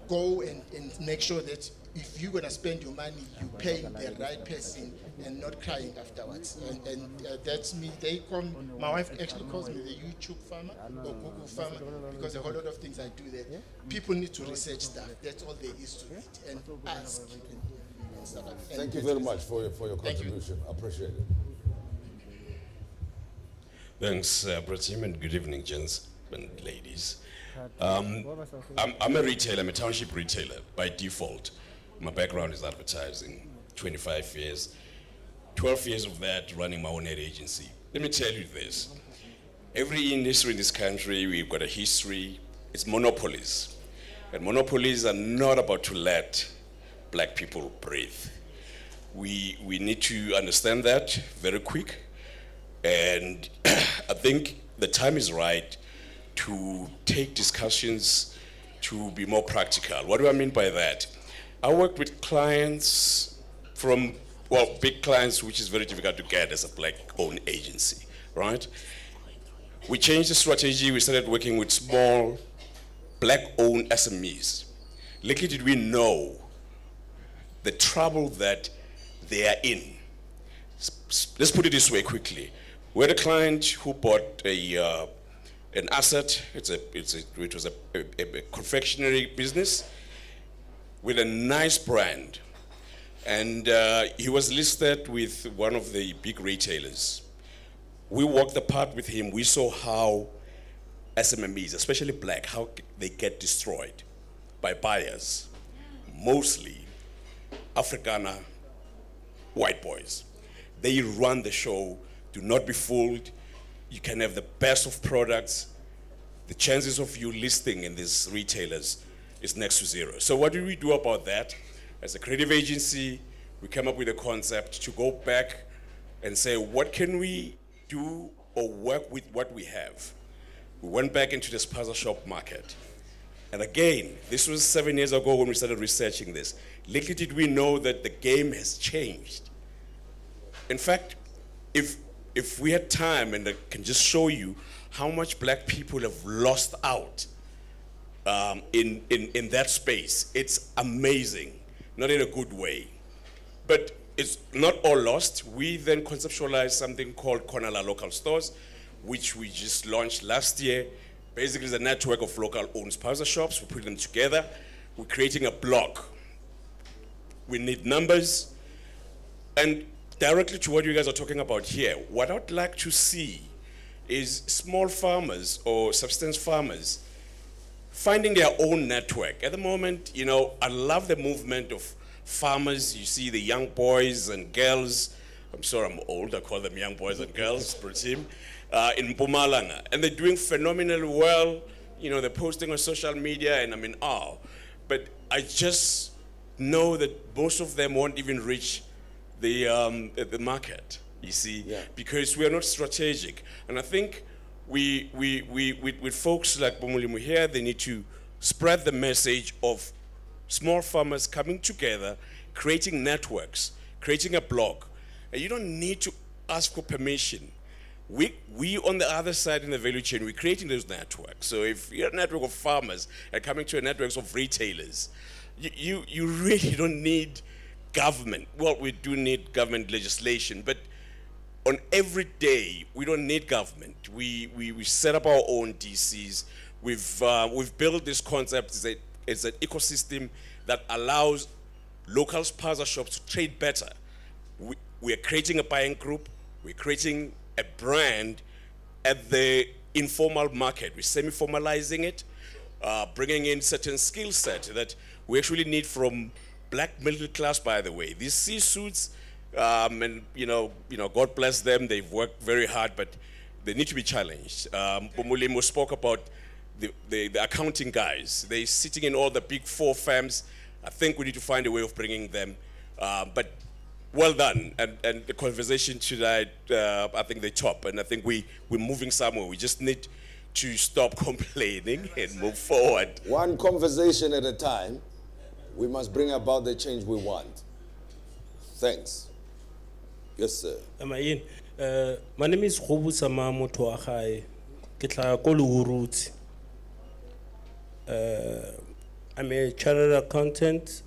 go and make sure that if you're gonna spend your money, you pay the right person and not crying afterwards. And that's me. My wife actually calls me the YouTube farmer or Google farmer because a whole lot of things I do there. People need to research stuff. That's all there is to it, and ask. And stuff like that. Thank you very much for your contribution. I appreciate it. Thanks, Pratim, and good evening, gents and ladies. I'm a retailer, I'm a township retailer by default. My background is advertising, 25 years, 12 years of that running my own ad agency. Let me tell you this, every industry in this country, we've got a history, it's monopolies. And monopolies are not about to let black people breathe. We need to understand that very quick. And I think the time is right to take discussions to be more practical. What do I mean by that? I work with clients from, big clients, which is very difficult to get as a black-owned agency, right? We changed the strategy. We started working with small black-owned SMEs. Little did we know the trouble that they are in. Let's put it this way quickly. We had a client who bought an asset. It was a confectionery business with a nice brand. And he was listed with one of the big retailers. We walked the path with him. We saw how SMMEs, especially black, how they get destroyed by buyers, mostly Afrikaner white boys. They run the show. Do not be fooled. You can have the best of products. The chances of you listing in these retailers is next to zero. So what do we do about that? As a creative agency, we come up with a concept to go back and say, what can we do or work with what we have? We went back into the spaza shop market. And again, this was 7 years ago when we started researching this. Little did we know that the game has changed. In fact, if we had time and I can just show you how much black people have lost out in that space, it's amazing, not in a good way. But it's not all lost. We then conceptualized something called Konala Local Stores, which we just launched last year. Basically, it's a network of local-owned spaza shops. We put them together. We're creating a block. We need numbers. And directly to what you guys are talking about here, what I'd like to see is small farmers or subsistence farmers finding their own network. At the moment, you know, I love the movement of farmers. You see the young boys and girls. I'm sorry, I'm old. I call them young boys and girls, Pratim, in Mpumalanga. And they're doing phenomenally well. You know, they're posting on social media, and I'm in awe. But I just know that most of them won't even reach the market, you see, because we are not strategic. And I think with folks like Bomulimu here, they need to spread the message of small farmers coming together, creating networks, creating a blog. And you don't need to ask for permission. We on the other side in the value chain, we're creating those networks. So if you're a network of farmers and coming to a network of retailers, you really don't need government. Well, we do need government legislation, but on every day, we don't need government. We set up our own DCs. We've built this concept. It's an ecosystem that allows local spaza shops to trade better. We are creating a buying group. We're creating a brand at the informal market. We're semi-formalizing it, bringing in certain skill set that we actually need from black middle class, by the way. These C-suits, and you know, God bless them, they've worked very hard, but they need to be challenged. Bomulimo spoke about the accounting guys. They're sitting in all the big four firms. I think we need to find a way of bringing them. But well done, and the conversation tonight, I think they top, and I think we're moving somewhere. We just need to stop complaining and move forward. One conversation at a time. We must bring about the change we want. Thanks. Yes, sir. Am I in? My name is Khobu Sama Motoakhai. Kitla Koluruti. I'm a chartered accountant.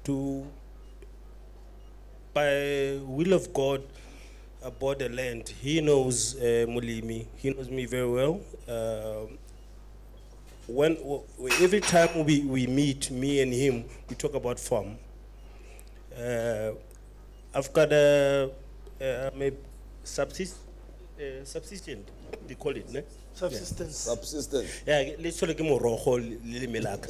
Do by will of God, I bought the land. He knows Mulimi. He knows me very well. Every time we meet, me and him, we talk about farm. I've got I'm a subsistent, they call it, ne? Subsistence. Subsistence. Yeah, let's give more rojo, lili melak.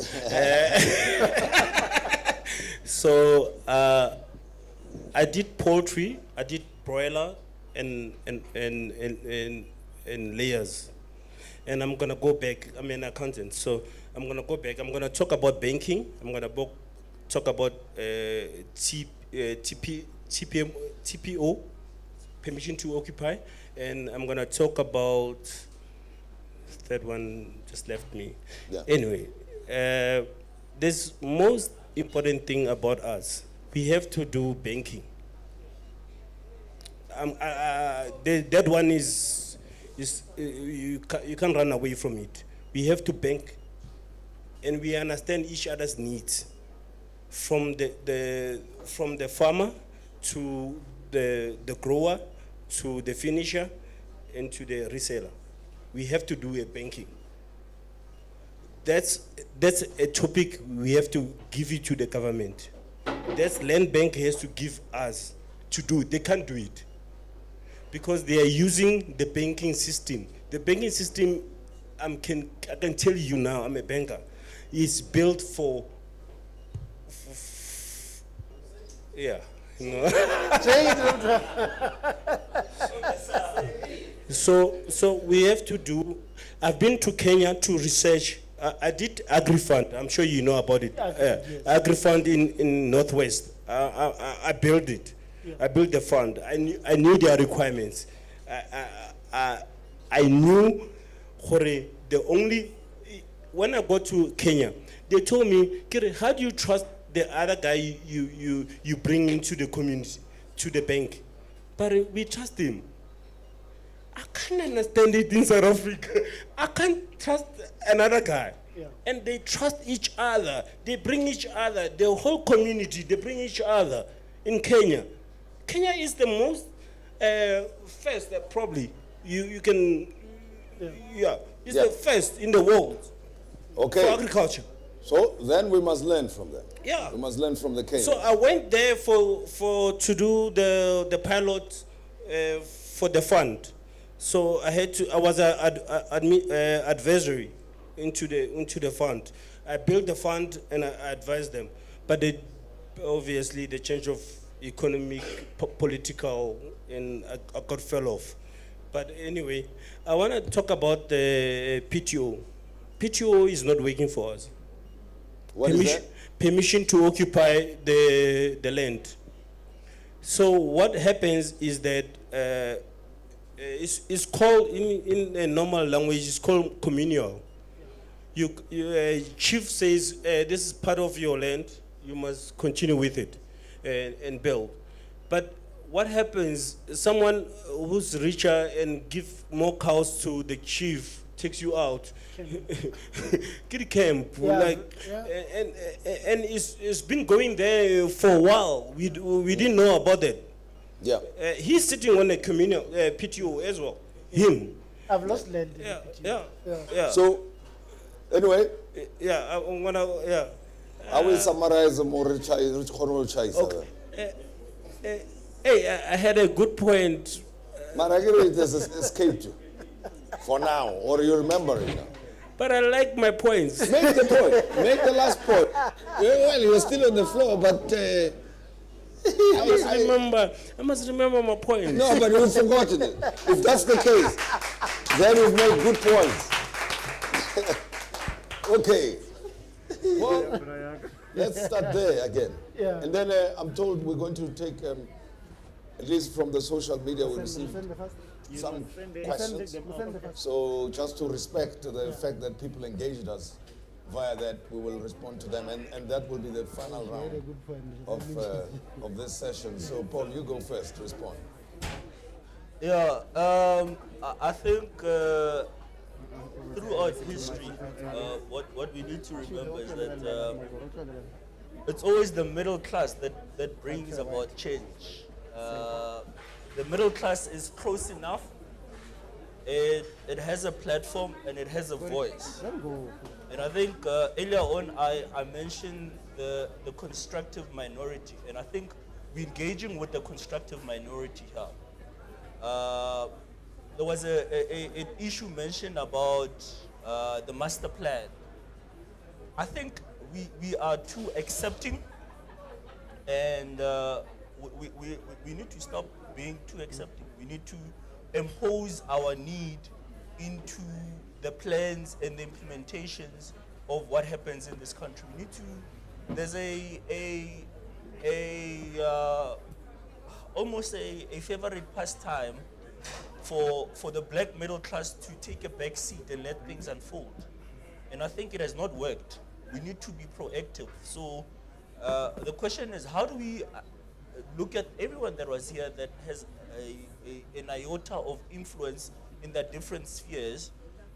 So I did poultry, I did broiler, and layers. And I'm gonna go back. I'm an accountant, so I'm gonna go back. I'm gonna talk about banking. I'm gonna talk about TPO, permission to occupy, and I'm gonna talk about that one just left me. Yeah. Anyway, this most important thing about us. We have to do banking. That one is you can't run away from it. We have to bank, and we understand each other's needs, from the farmer to the grower to the finisher and to the reseller. We have to do a banking. That's a topic we have to give it to the government. That's land bank has to give us to do. They can't do it, because they are using the banking system. The banking system, I can tell you now, I'm a banker, is built for yeah, you know. So we have to do. I've been to Kenya to research I did AgriFund. I'm sure you know about it. Yes. AgriFund in Northwest. I built it. Yeah. I built the fund. I knew their requirements. I knew the only, when I got to Kenya, they told me, "Kere, how do you trust the other guy you bring into the community, to the bank?" But we trust him. I can't understand it in South Africa. I can't trust another guy. Yeah. And they trust each other. They bring each other, the whole community, they bring each other in Kenya. Kenya is the most first, probably. You can, it's the first in the world Okay. for agriculture. So then we must learn from them. Yeah. We must learn from the Kenyans. So I went there to do the pilot for the fund. So I was an advisory into the fund. I built the fund and I advised them. But obviously the change of economic, political, and I got fell off. But anyway, I want to talk about the PTO. PTO is not working for us. What is that? Permission to occupy the land. So what happens is that it's called in a normal language. It's called communal. Chief says this is part of your land. You must continue with it and build. But what happens? Someone who's richer and give more cows to the chief takes you out. Kid camp, and it's been going there for a while. We didn't know about it. Yeah. He's sitting on a communal PTO as well. Him. I've lost land. Yeah. So, anyway. Yeah, I'm gonna. Yeah. I will summarize more choice. Hey, I had a good point. Maragiri, it has escaped you. For now, or you remember it now. But I like my points. Make the point. Make the last point. Well, you're still on the floor, but I must remember my points. No, but you've forgotten it. If that's the case, then you've made good points. Okay. Well, let's start there again. Yeah. And then I'm told we're going to take, at least from the social media, we received some questions. So just to respect the fact that people engaged us via that, we will respond to them, and that will be the final round of this session. So Paul, you go first, respond. Yeah, I think throughout history, what we need to remember is that it's always the middle class that brings about change. The middle class is close enough, it has a platform and it has a voice. And I think earlier on I mentioned the constructive minority, and I think we're engaging with the constructive minority here. There was an issue mentioned about the master plan. I think we are too accepting, and we need to stop being too accepting. We need to impose our need into the plans and the implementations of what happens in this country. We need to, there's almost a favorite pastime for the black middle class to take a back seat and let things unfold. And I think it has not worked. We need to be proactive. So the question is, how do we look at everyone that was here that has an iota of influence in their different spheres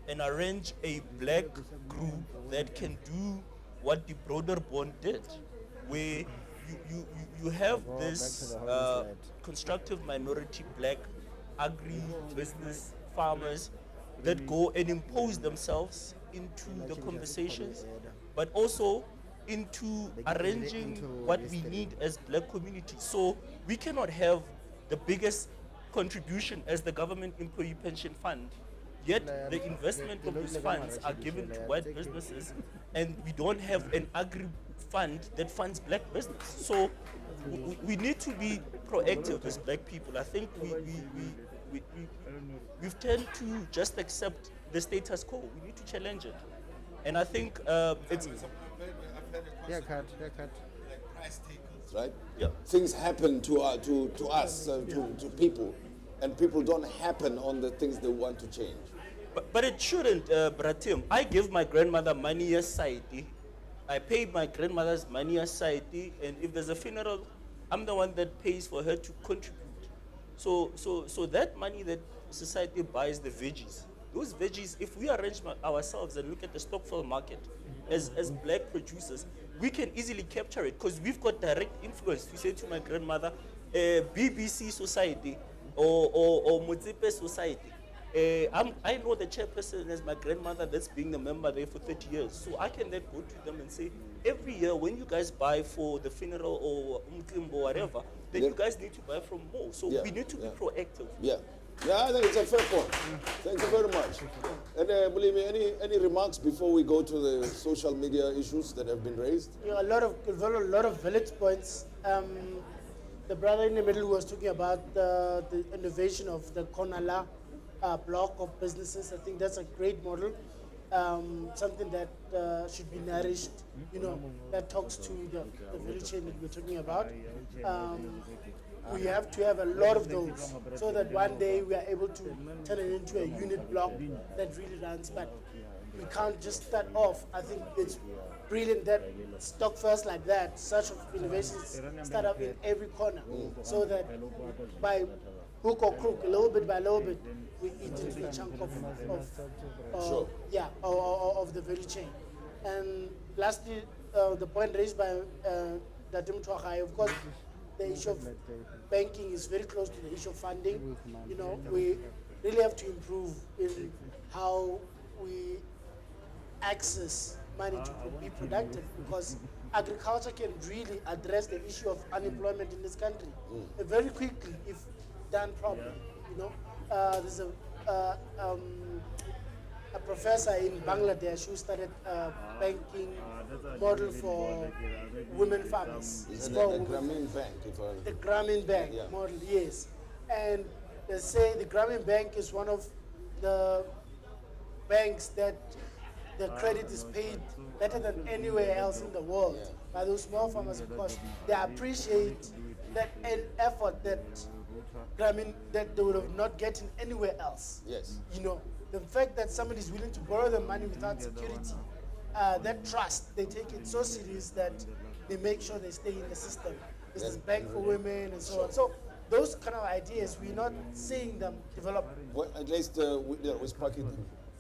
and arrange a black group that can do what the broader bond did, where you have this constructive minority black agri-business farmers that go and impose themselves into the conversations, but also into arranging what we need as black community. So we cannot have the biggest contribution as the government employee pension fund, yet the investment of these funds are given to white businesses, and we don't have an agri fund that funds black business. So we need to be proactive as black people. I think we've tend to just accept the status quo. We need to challenge it. And I think it's Haircut. right? Yeah. Things happen to us, to people, and people don't happen on the things they want to change. But it shouldn't, Bratim. I give my grandmother money aside. I pay my grandmother's money aside, and if there's a funeral, I'm the one that pays for her to contribute. So that money that society buys the veggies, those veggies, if we arrange ourselves and look at the Stockful market as black producers, we can easily capture it because we've got direct influence. To say to my grandmother, BBC Society or Modise Society. I know the chairperson as my grandmother that's being a member there for 30 years. So I can then go to them and say, every year when you guys buy for the funeral or umkimbo or whatever, then you guys need to buy from more. So we need to be proactive. Yeah, I think it's a fair point. Thank you very much. And believe me, any remarks before we go to the social media issues that have been raised? Yeah, a lot of valid points. The brother in the middle was talking about the innovation of the Konala block of businesses. I think that's a great model, something that should be nourished, that talks to the value chain that we're talking about. We have to have a lot of those so that one day we are able to turn it into a unit block that really runs. But we can't just start off. I think it's brilliant that stock first like that, such of innovations start up in every corner, so that by hook or crook, a little bit by little bit, we eat into a chunk of the value chain. And lastly, the point raised by Datim Twahai, of course, the issue of banking is very close to the issue of funding. We really have to improve in how we access money to be productive, because agriculture can really address the issue of unemployment in this country very quickly if done properly. There's a professor in Bangladesh who started a banking model for women farmers. It's the Grameen Bank. The Grameen Bank model, yes. And they say the Grameen Bank is one of the banks that the credit is paid better than anywhere else in the world by those small farmers, because they appreciate that effort that that they would have not gotten anywhere else. Yes. The fact that somebody is willing to borrow the money without security, that trust, they take it so serious that they make sure they stay in the system. There's this bank for women and so on. So those kind of ideas, we're not seeing them develop. Well, at least we're sparking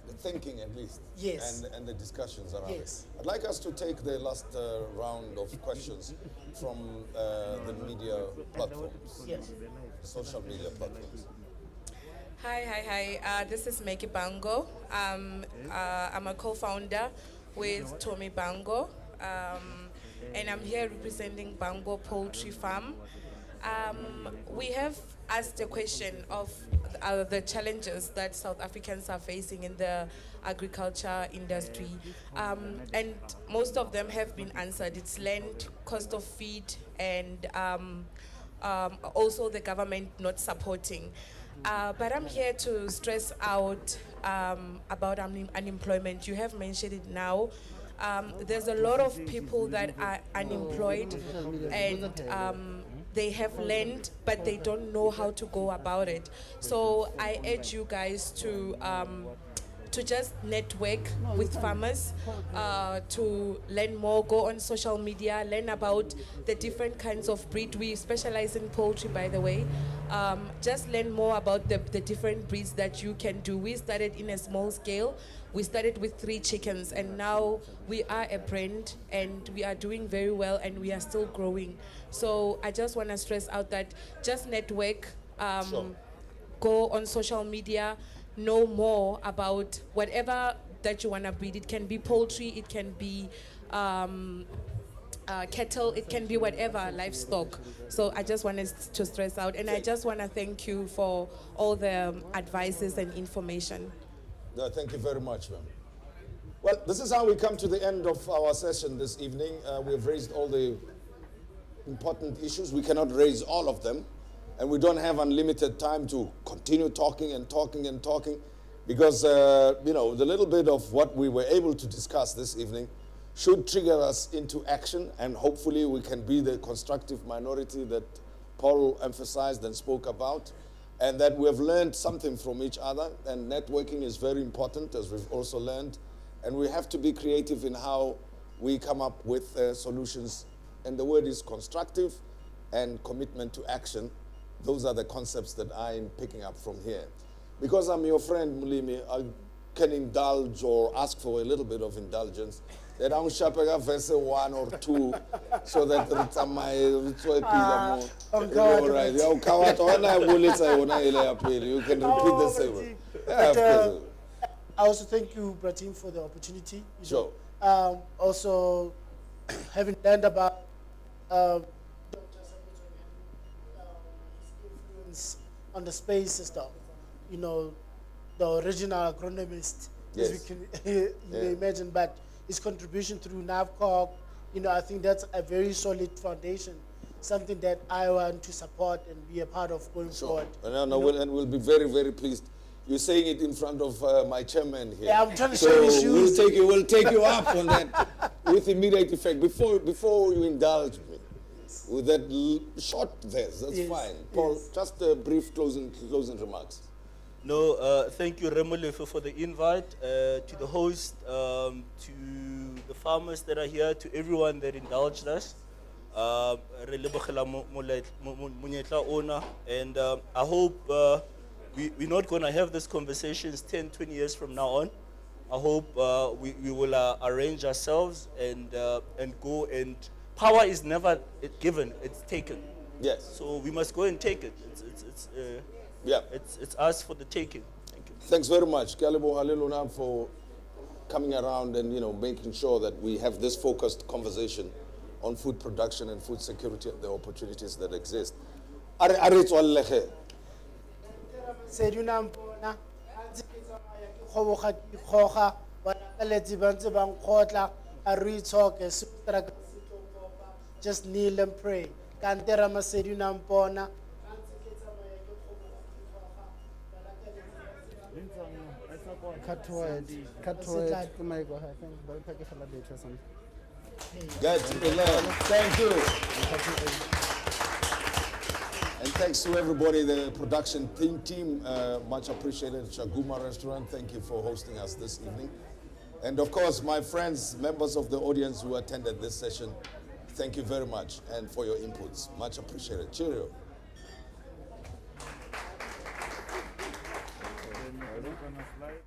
the thinking, at least. Yes. And the discussions around Yes. it. I'd like us to take the last round of questions from the media platforms. Yes. Social media platforms. Hi. This is Meki Bango. I'm a co-founder with Tommy Bango, and I'm here representing Bango Poultry Farm. We have asked a question of the challenges that South Africans are facing in the agriculture industry, and most of them have been answered. It's land, cost of feed, and also the government not supporting. But I'm here to stress out about unemployment. You have mentioned it now. There's a lot of people that are unemployed, and they have land, but they don't know how to go about it. So I urge you guys to just network with farmers, to learn more, go on social media, learn about the different kinds of breed. We specialize in poultry, by the way. Just learn more about the different breeds that you can do. We started in a small scale. We started with 3 chickens, and now we are a brand, and we are doing very well, and we are still growing. So I just want to stress out that just network, go on social media, know more about whatever that you want to breed. It can be poultry, it can be cattle, it can be whatever, livestock. So I just wanted to stress out, and I just want to thank you for all the advices and information. No, thank you very much, ma'am. Well, this is how we come to the end of our session this evening. We have raised all the important issues. We cannot raise all of them, and we don't have unlimited time to continue talking and talking and talking, Because, you know, the little bit of what we were able to discuss this evening should trigger us into action, and hopefully we can be the constructive minority that Paul emphasized and spoke about, and that we have learned something from each other, and networking is very important, as we've also learned, and we have to be creative in how we come up with solutions, and the word is constructive and commitment to action. Those are the concepts that I'm picking up from here. Because I'm your friend, Mulimi, I can indulge or ask for a little bit of indulgence. That I'm shaping verse 1 or 2 so that it's my you can repeat the same. Yeah, of course. I also thank you, Bratim, for the opportunity. Sure. Also, having learned about Dr. influence on the space system, you know, the original agronomist, Yes. as we can you may imagine, but his contribution through NAVCOG, you know, I think that's a very solid foundation, something that I want to support and be a part of going forward. And we'll be very, very pleased. You're saying it in front of my chairman here. Yeah, I'm trying to so show his shoes. We'll take you up on that with immediate effect. Before you indulge me with that short verse, that's fine. Paul, just a brief closing remarks. No, thank you, Remolefe, for the invite, to the host, to the farmers that are here, to everyone that indulged us. Re lebogela monyetla ona, and I hope we're not going to have these conversations 10, 20 years from now on. I hope we will arrange ourselves and go, and power is never given, it's taken. Yes. So we must go and take it. It's us for the taking. Thank you. Thanks very much, Kalebo Haliluna, for coming around and, you know, making sure that we have this focused conversation on food production and food security and the opportunities that exist. Just kneel and pray. Kantera Masedi Nampona. Cut to it. Good. Thank you. And thanks to everybody, the production team, much appreciated. Shaguma Restaurant, thank you for hosting us this evening. And of course, my friends, members of the audience who attended this session, thank you very much and for your inputs. Much appreciated. Cheerio. I'm gonna slide.